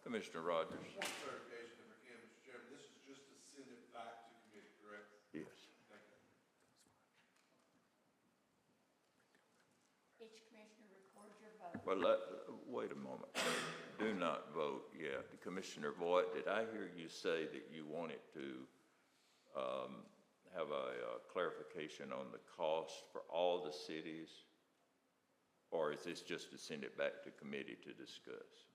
Commissioner Rogers?
One clarification, if I can, Mr. Chairman. This is just to send it back to committee, correct?
Yes.
Thank you.
Each commissioner records your vote.
Well, wait a moment. Do not vote yet. Commissioner Voigt, did I hear you say that you wanted to have a clarification on the cost for all the cities? Or is this just to send it back to committee to discuss?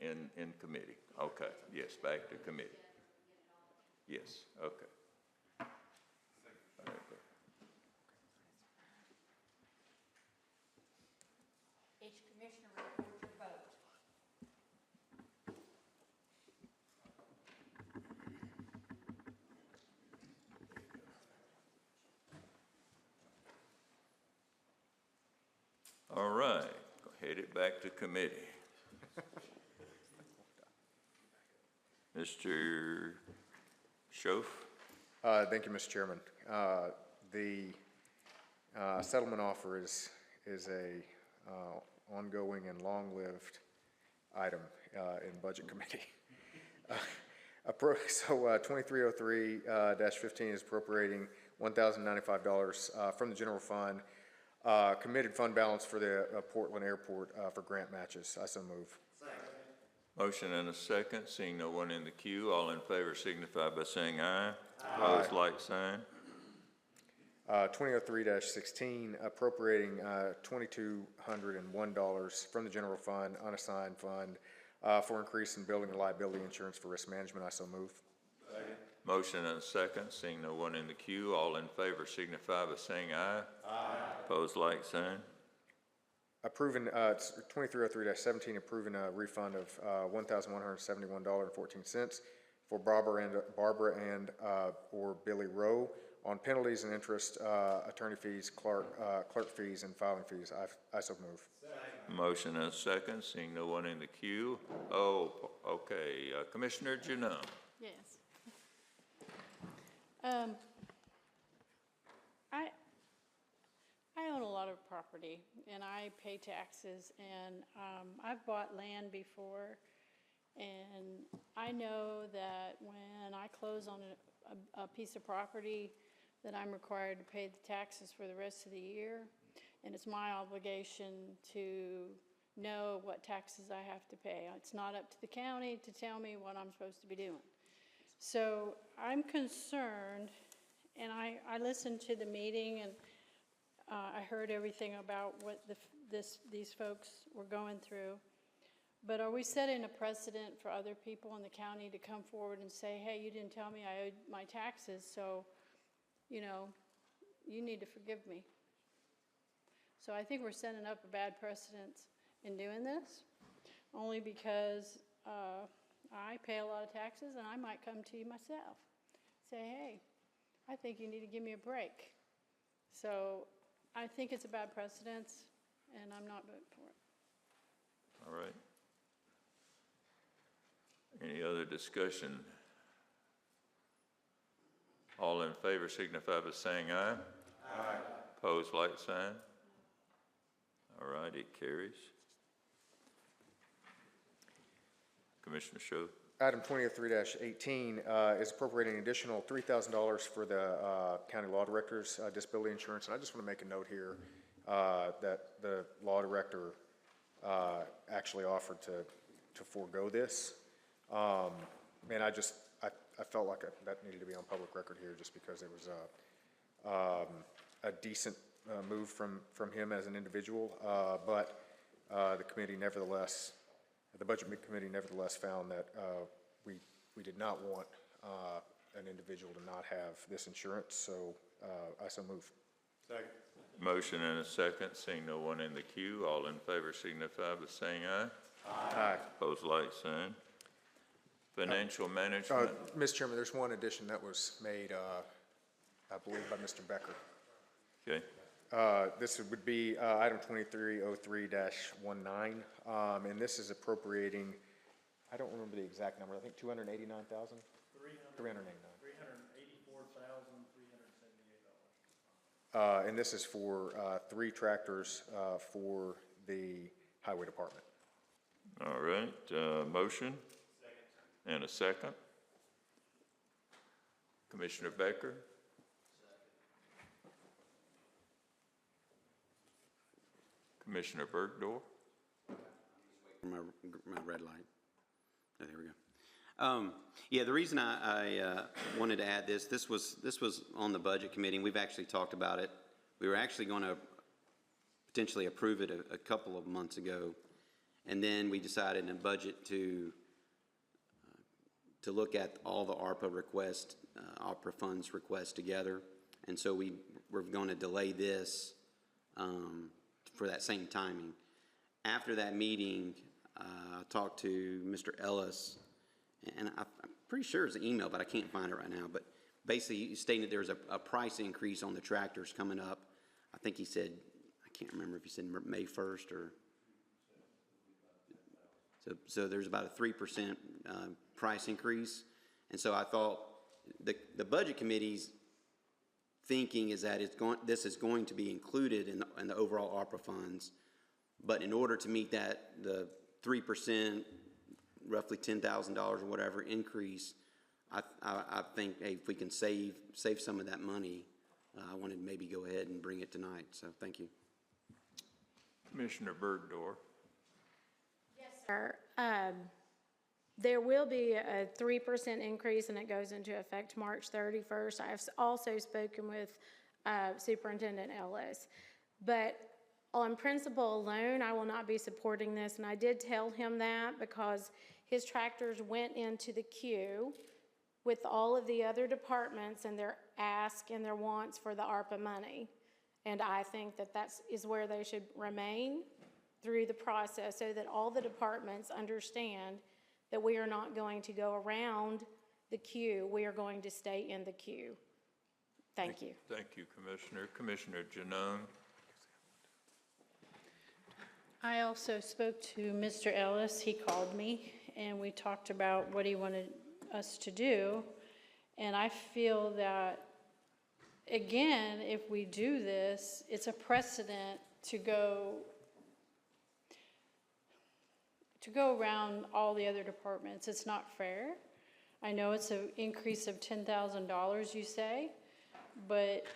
In committee, okay, yes, back to committee. Yes, okay.
Each commissioner records your vote.
All right, headed back to committee. Mr. Schoaf?
Thank you, Mr. Chairman. The settlement offer is a ongoing and long-lived item in Budget Committee. So 2303-15 is appropriating $1,095 from the general fund, committed fund balance for the Portland Airport for grant matches. I so move.
Motion and a second. Seeing no one in the queue, all in favor signify by saying aye. Opposed, like sign.
2003-16, appropriating $2,201 from the general fund, unassigned fund, for increase in building and liability insurance for risk management. I so move.
Second. Motion and a second. Seeing no one in the queue, all in favor signify by saying aye. Aye. Opposed, like sign.
Approving, 2303-17, approving a refund of $1,171.14 for Barbara and or Billy Rowe on penalties and interest, attorney fees, clerk fees, and filing fees. I so move.
Second. Motion and a second. Seeing no one in the queue. Oh, okay. Commissioner Janum.
Yes. I own a lot of property, and I pay taxes, and I've bought land before, and I know that when I close on a piece of property, that I'm required to pay the taxes for the rest of the year, and it's my obligation to know what taxes I have to pay. It's not up to the county to tell me what I'm supposed to be doing. So I'm concerned, and I listened to the meeting, and I heard everything about what these folks were going through. But are we setting a precedent for other people in the county to come forward and say, hey, you didn't tell me I owed my taxes, so, you know, you need to forgive me? So I think we're setting up a bad precedent in doing this, only because I pay a lot of taxes, and I might come to you myself, say, hey, I think you need to give me a break. So I think it's a bad precedent, and I'm not voting for it.
All right. Any other discussion? All in favor signify by saying aye. Aye. Opposed, like sign. All right, it carries. Commissioner Schoaf.
Item 23-18 is appropriating an additional $3,000 for the county law director's disability insurance. And I just want to make a note here that the law director actually offered to forego this. And I felt like that needed to be on public record here, just because it was a decent move from him as an individual. But the committee nevertheless, the Budget Committee nevertheless found that we did not want an individual to not have this insurance, so I so move.
Second. Motion and a second, seeing no one in the queue. All in favor signify by saying aye.
Aye.
Opposed, like sign. Financial management.
Mr. Chairman, there's one addition that was made, I believe by Mr. Becker.
Okay.
This would be item 2303-19, and this is appropriating, I don't remember the exact number, I think 289,000? 384,378. And this is for 3 tractors for the highway department.
All right, motion? And a second? Commissioner Becker? Commissioner Bergdorf?
My red light. Oh, there we go. Yeah, the reason I wanted to add this was on the budget committee, and we've actually talked about it. We were actually going to potentially approve it a couple of months ago, and then we decided in budget to look at all the ARPA requests, ARPA funds requests together, and so we're going to delay this for that same timing. After that meeting, I talked to Mr. Ellis, and I'm pretty sure it's an email, but I can't find it right now. But basically, he stated there's a price increase on the tractors coming up. I think he said, I can't remember if he said May 1st or. So there's about a 3% price increase. And so I thought the budget committee's thinking is that this is going to be included in the overall ARPA funds. But in order to meet that, the 3%, roughly $10,000 or whatever increase, I think, hey, if we can save some of that money, I wanted to maybe go ahead and bring it tonight. So thank you.
Commissioner Bergdorf?
Yes, sir. There will be a 3% increase, and it goes into effect March 31st. I've also spoken with Superintendent Ellis. But on principle alone, I will not be supporting this, and I did tell him that because his tractors went into the queue with all of the other departments and their ask and their wants for the ARPA money. And I think that is where they should remain through the process so that all the departments understand that we are not going to go around the queue. We are going to stay in the queue. Thank you.
Thank you, Commissioner. Commissioner Janone?
I also spoke to Mr. Ellis. He called me, and we talked about what he wanted us to do. And I feel that, again, if we do this, it's a precedent to go around all the other departments. It's not fair. I know it's an increase of $10,000, you say, but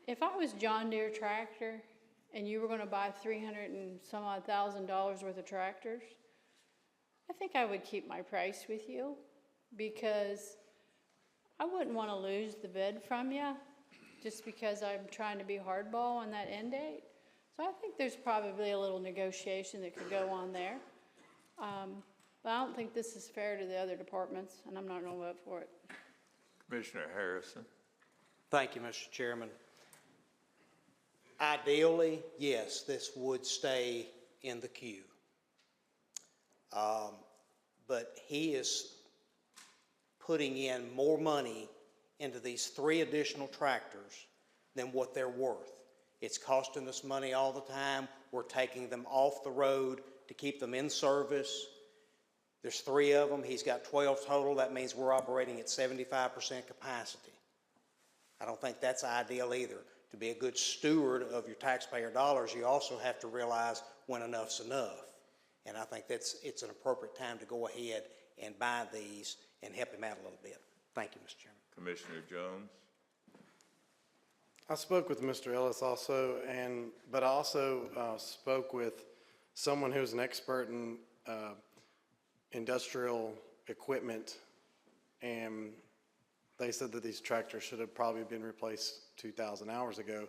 if I was John Deere Tractor and you were going to buy $300,000 and some odd worth of tractors, I think I would keep my price with you because I wouldn't want to lose the bid from you just because I'm trying to be hardball on that end date. So I think there's probably a little negotiation that could go on there. But I don't think this is fair to the other departments, and I'm not going to vote for it.
Commissioner Harrison?
Thank you, Mr. Chairman. Ideally, yes, this would stay in the queue. But he is putting in more money into these 3 additional tractors than what they're worth. It's costing us money all the time. We're taking them off the road to keep them in service. There's 3 of them. He's got 12 total. That means we're operating at 75% capacity. I don't think that's ideal either. To be a good steward of your taxpayer dollars, you also have to realize when enough's enough. And I think it's an appropriate time to go ahead and buy these and help him out a little bit. Thank you, Mr. Chairman.
Commissioner Jones?
I spoke with Mr. Ellis also, but I also spoke with someone who's an expert in industrial equipment, and they said that these tractors should have probably been replaced 2,000 hours ago.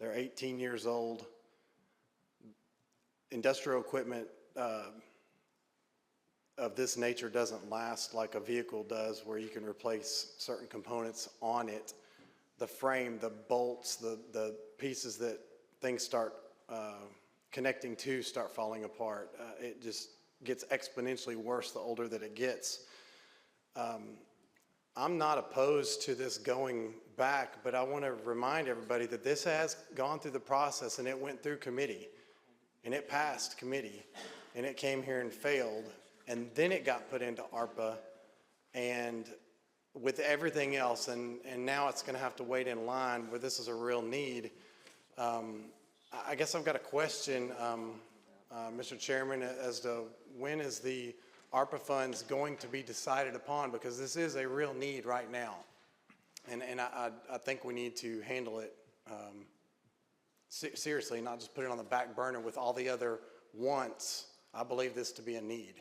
They're 18 years old. Industrial equipment of this nature doesn't last like a vehicle does, where you can replace certain components on it. The frame, the bolts, the pieces that things start, connecting to start falling apart. It just gets exponentially worse the older that it gets. I'm not opposed to this going back, but I want to remind everybody that this has gone through the process, and it went through committee, and it passed committee, and it came here and failed, and then it got put into ARPA, and with everything else, and now it's going to have to wait in line where this is a real need. I guess I've got a question, Mr. Chairman, as to when is the ARPA funds going to be decided upon, because this is a real need right now. And I think we need to handle it seriously, not just put it on the back burner with all the other wants. I believe this to be a need.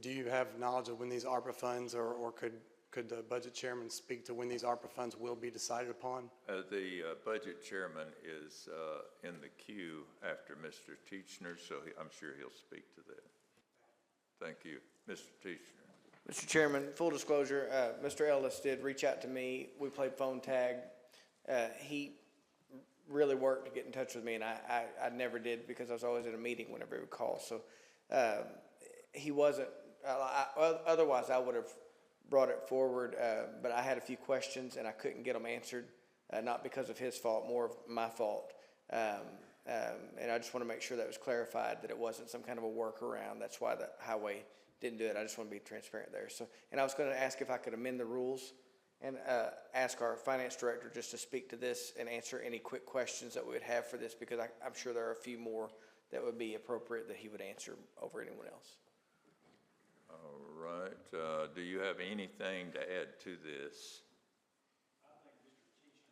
Do you have knowledge of when these ARPA funds, or could the budget chairman speak to when these ARPA funds will be decided upon?
The budget chairman is in the queue after Mr. Teachner, so I'm sure he'll speak to that. Thank you. Mr. Teachner.
Mr. Chairman, full disclosure, Mr. Ellis did reach out to me. We played phone tag. He really worked to get in touch with me, and I never did, because I was always in a meeting whenever he would call. So he wasn't, otherwise I would have brought it forward, but I had a few questions and I couldn't get them answered, not because of his fault, more of my fault. And I just want to make sure that was clarified, that it wasn't some kind of a workaround. That's why the highway didn't do it. I just want to be transparent there. So, and I was going to ask if I could amend the rules and ask our finance director just to speak to this and answer any quick questions that we would have for this, because I'm sure there are a few more that would be appropriate that he would answer over anyone else.
All right. Do you have anything to add to this?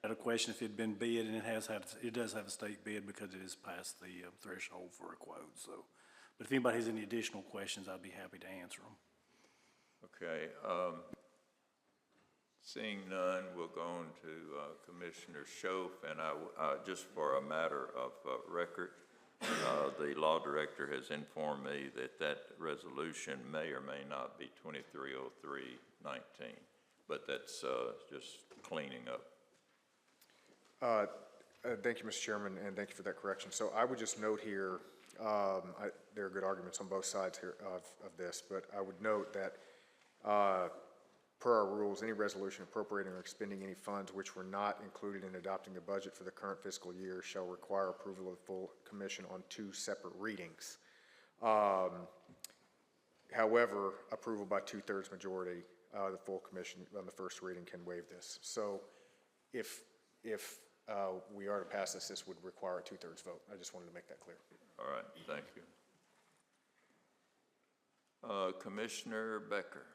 I had a question if it'd been bid, and it does have a state bid because it is past the threshold for a quote. So, but if anybody has any additional questions, I'd be happy to answer them.
Okay. Seeing none, we'll go on to Commissioner Schoaf, and just for a matter of record, the law director has informed me that resolution may or may not be 230319, but that's just cleaning up.
Thank you, Mr. Chairman, and thank you for that correction. So I would just note here, there are good arguments on both sides here of this, but I would note that per our rules, any resolution appropriating or expending any funds which were not included in adopting the budget for the current fiscal year shall require approval of the full commission on 2 separate readings. However, approval by 2/3 majority, the full commission on the first reading can waive this. So if we are to pass this, this would require a 2/3 vote. I just wanted to make that clear.
All right, thank you. Commissioner Becker.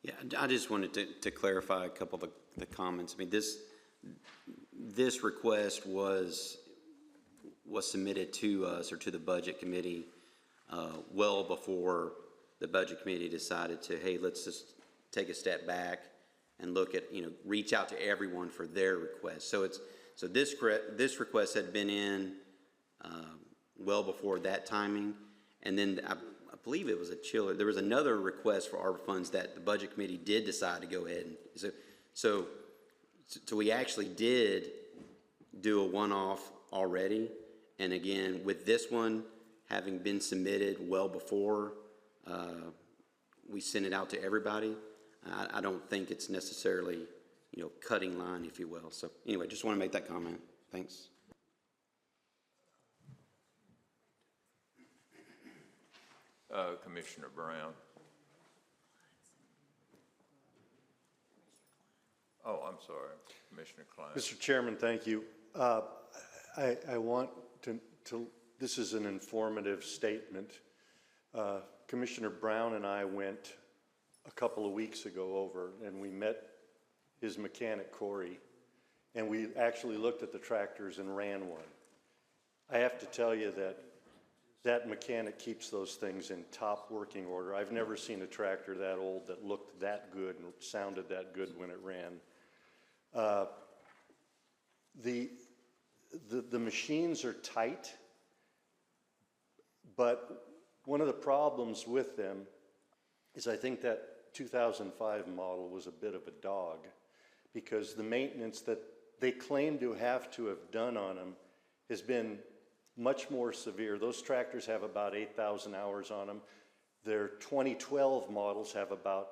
Yeah, I just wanted to clarify a couple of the comments. I mean, this request was submitted to us, or to the budget committee, well before the budget committee decided to, hey, let's just take a step back and look at, reach out to everyone for their request. So this request had been in well before that timing, and then I believe it was there was another request for ARPA funds that the budget committee did decide to go ahead and so we actually did do a one-off already, and again with this one having been submitted well before we sent it out to everybody, I don't think it's necessarily cutting line, if you will. So anyway, just want to make that comment. Thanks.
Commissioner Brown. Oh, I'm sorry, Commissioner Klein.
Mr. Chairman, thank you. I want to, this is an informative statement. Commissioner Brown and I went a couple of weeks ago over, and we met his mechanic, Corey, and we actually looked at the tractors and ran one. I have to tell you that mechanic keeps those things in top working order. I've never seen a tractor that old that looked that good and sounded that good when it ran. The machines are tight, but one of the problems with them is I think that 2005 model was a bit of a dog, because the maintenance that they claim to have done on them has been much more severe. Those tractors have about 8,000 hours on them. Their 2012 models have about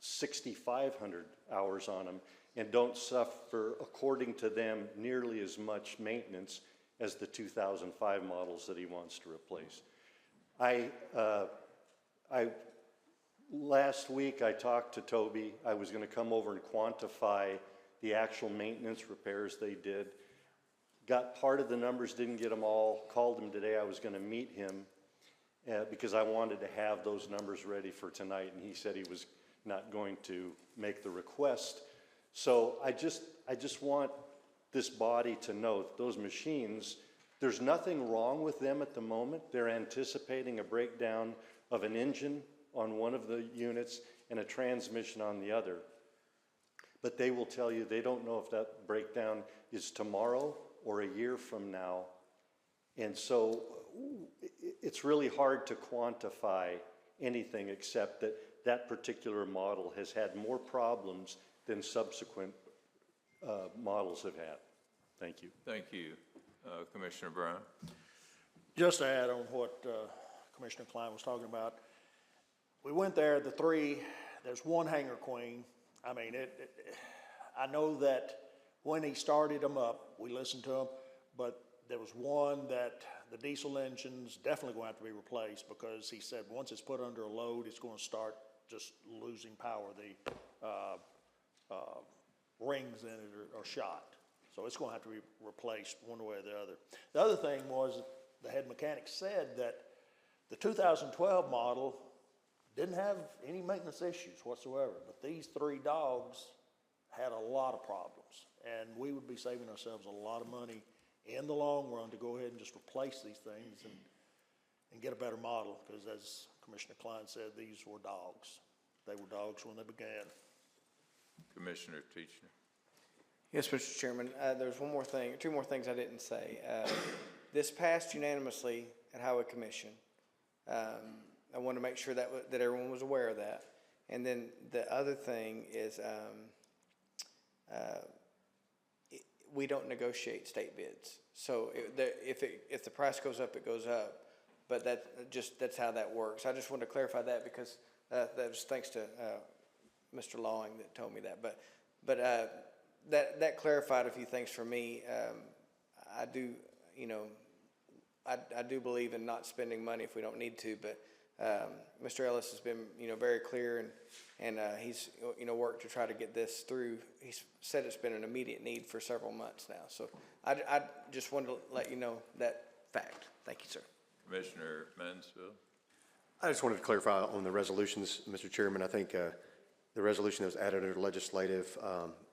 6,500 hours on them and don't suffer, according to them, nearly as much maintenance as the 2005 models that he wants to replace. Last week I talked to Toby. I was going to come over and quantify the actual maintenance repairs they did. Got part of the numbers, didn't get them all. Called him today. I was going to meet him because I wanted to have those numbers ready for tonight, and he said he was not going to make the request. So I just want this body to know that those machines, there's nothing wrong with them at the moment. They're anticipating a breakdown of an engine on one of the units and a transmission on the other. But they will tell you they don't know if that breakdown is tomorrow or a year from now. And so it's really hard to quantify anything except that that particular model has had more problems than subsequent models have had. Thank you.
Thank you. Commissioner Brown?
Just to add on what Commissioner Klein was talking about, we went there, the three, there's one Hanger Queen. I mean, I know that when he started them up, we listened to him, but there was one that the diesel engine's definitely going to have to be replaced because he said once it's put under a load, it's going to start just losing power. The rings in it are shot. So it's going to have to be replaced one way or the other. The other thing was the head mechanic said that the 2012 model didn't have any maintenance issues whatsoever, but these three dogs had a lot of problems. And we would be saving ourselves a lot of money in the long run to go ahead and just replace these things and get a better model, because as Commissioner Klein said, these were dogs. They were dogs when they began.
Commissioner Teachner.
Yes, Mr. Chairman. There's one more thing, two more things I didn't say. This passed unanimously at Highway Commission. I want to make sure that everyone was aware of that. And then the other thing is we don't negotiate state bids. So if the price goes up, it goes up. But that's how that works. I just wanted to clarify that because that was thanks to Mr. Lawing that told me that. But that clarified a few things for me. I do believe in not spending money if we don't need to, but Mr. Ellis has been, very clear and he's, worked to try to get this through. He's said it's been an immediate need for several months now. So I just wanted to let you know that fact. Thank you, sir.
Commissioner Mansfield.
I just wanted to clarify on the resolutions, Mr. Chairman. I think the resolution that was added under legislative,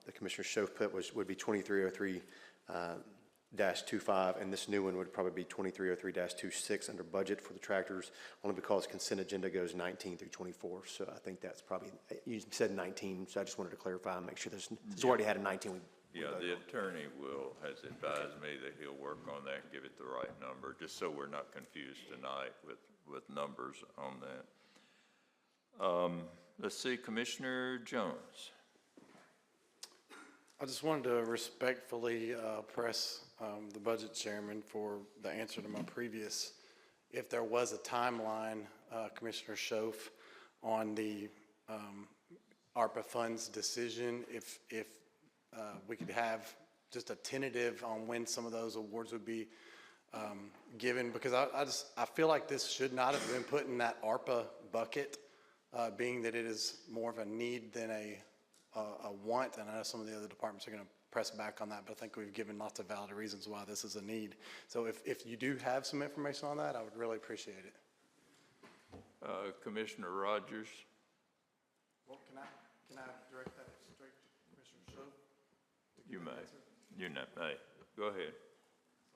the Commissioner Schoaf put would be 2303 -25, and this new one would probably be 2303-26 under budget for the tractors, only because consent agenda goes 19 through 24. So I think that's probably, you said 19, so I just wanted to clarify and make sure it's already had a 19.
Yeah, the attorney has advised me that he'll work on that and give it the right number, just so we're not confused tonight with numbers on that. Let's see, Commissioner Jones.
I just wanted to respectfully press the budget chairman for the answer to my previous, if there was a timeline, Commissioner Schoaf, on the ARPA funds decision, if we could have just a tentative on when some of those awards would be given, because I feel like this should not have been put in that ARPA bucket, being that it is more of a need than a want, and I know some of the other departments are going to press back on that, but I think we've given lots of valid reasons why this is a need. So if you do have some information on that, I would really appreciate it.
Commissioner Rogers.
Well, can I direct that straight to Commissioner Schoaf?
You may. You may. Go ahead,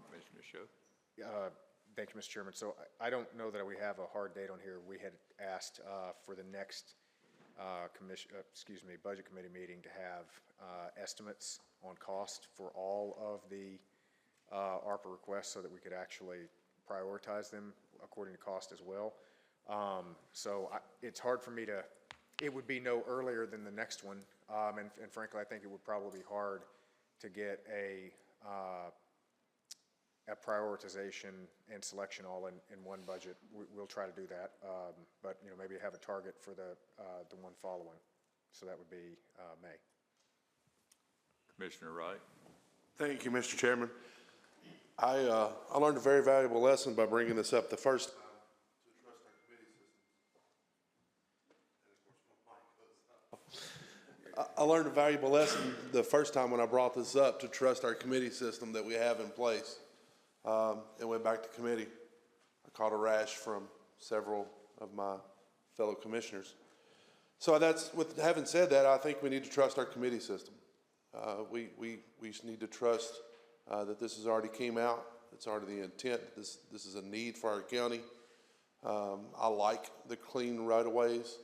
Commissioner Schoaf.
Thank you, Mr. Chairman. So I don't know that we have a hard date on here. We had asked for the next budget committee meeting to have estimates on cost for all of the ARPA requests so that we could actually prioritize them according to cost as well. So it's hard for me to, it would be no earlier than the next one. And frankly, I think it would probably be hard to get at prioritization and selection all in one budget. We'll try to do that, but, you know, maybe have a target for the one following. So that would be May.
Commissioner Wright?
Thank you, Mr. Chairman. I learned a very valuable lesson by bringing this up the first time to trust our committee system. I learned a valuable lesson the first time when I brought this up to trust our committee system that we have in place. It went back to committee. I caught a rash from several of my fellow commissioners. So that's, with having said that, I think we need to trust our committee system. We need to trust that this has already came out. It's already the intent. This is a need for our county. I like the clean right-of-ways,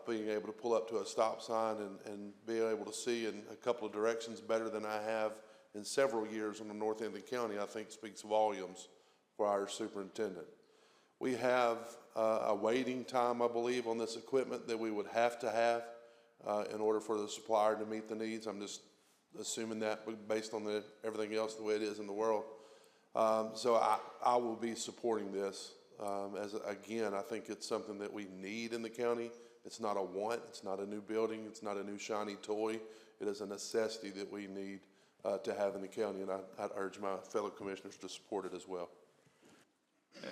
being able to pull up to a stop sign and being able to see in a couple of directions better than I have in several years on the north end of the county, I think speaks volumes for our superintendent. We have a waiting time, I believe, on this equipment that we would have to have in order for the supplier to meet the needs. I'm just assuming that based on everything else the way it is in the world. So I will be supporting this. Again, I think it's something that we need in the county. It's not a want, it's not a new building, it's not a new shiny toy. It is a necessity that we need to have in the county, and I'd urge my fellow commissioners to support it as well.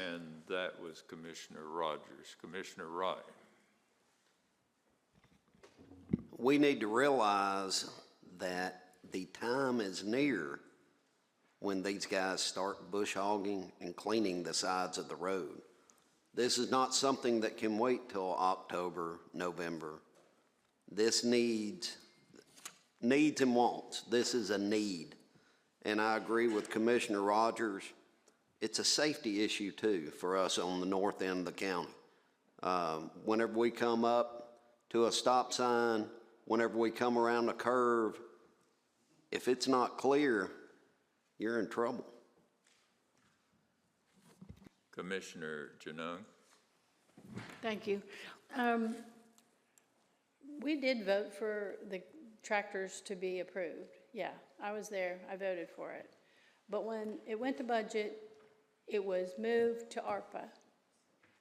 And that was Commissioner Rogers. Commissioner Wright?
We need to realize that the time is near when these guys start bush hogging and cleaning the sides of the road. This is not something that can wait till October, November. This needs and wants. This is a need. And I agree with Commissioner Rogers. It's a safety issue too for us on the north end of the county. Whenever we come up to a stop sign, whenever we come around a curve, if it's not clear, you're in trouble.
Commissioner Janung?
Thank you. We did vote for the tractors to be approved. Yeah, I was there. I voted for it. But when it went to budget, it was moved to ARPA.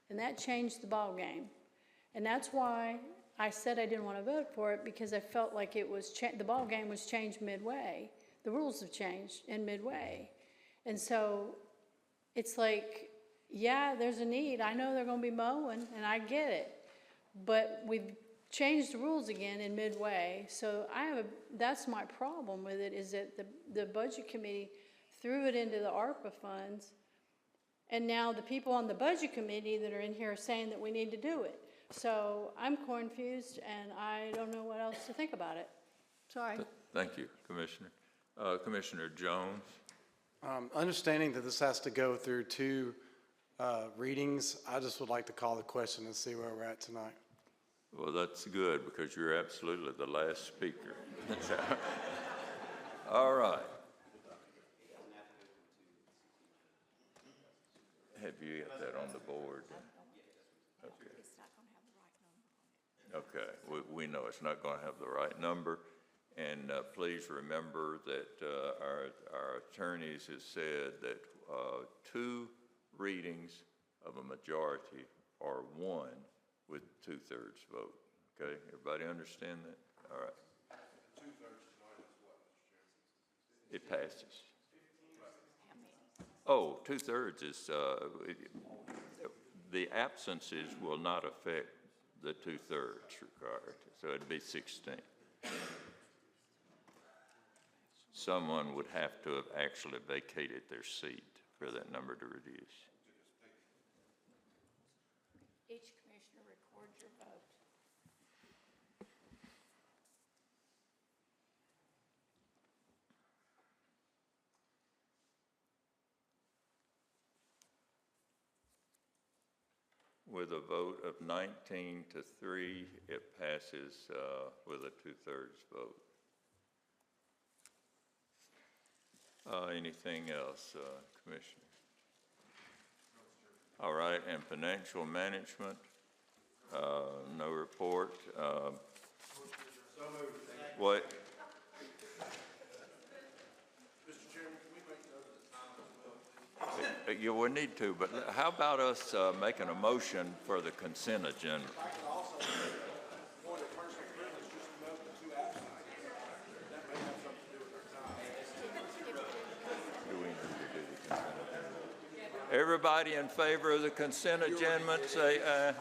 And that changed the ballgame. And that's why I said I didn't want to vote for it, because I felt like it was the ballgame was changed midway. The rules have changed in midway. And so it's like, yeah, there's a need. I know they're going to be mowing, and I get it. But we've changed the rules again in midway. So that's my problem with it, is that the budget committee threw it into the ARPA funds, and now the people on the budget committee that are in here are saying that we need to do it. So I'm confused, and I don't know what else to think about it. Sorry.
Thank you, Commissioner. Commissioner Jones?
Understanding that this has to go through two readings, I just would like to call the question and see where we're at tonight.
Well, that's good, because you're absolutely the last speaker. All right. Have you got that on the board? Okay, we know it's not going to have the right number, and please remember that our attorneys have said that 2 readings of a majority are 1 with 2/3 vote. Okay, everybody understand that? All right.
2/3 tonight is what, Mr. Chairman?
It passes. Oh, 2/3 is, the absences will not affect the 2/3 required, so it'd be 16. Someone would have to have actually vacated their seat for that number to reduce.
Each commissioner records your vote.
With a vote of 19-3, it passes with a 2/3 vote. Anything else, Commissioner? All right, and financial management, no report. What?
Mr. Chairman, can we make note of the time as well?
You will need to, but how about us making a motion for the consent agenda? Everybody in favor of the consent agenda, say aye.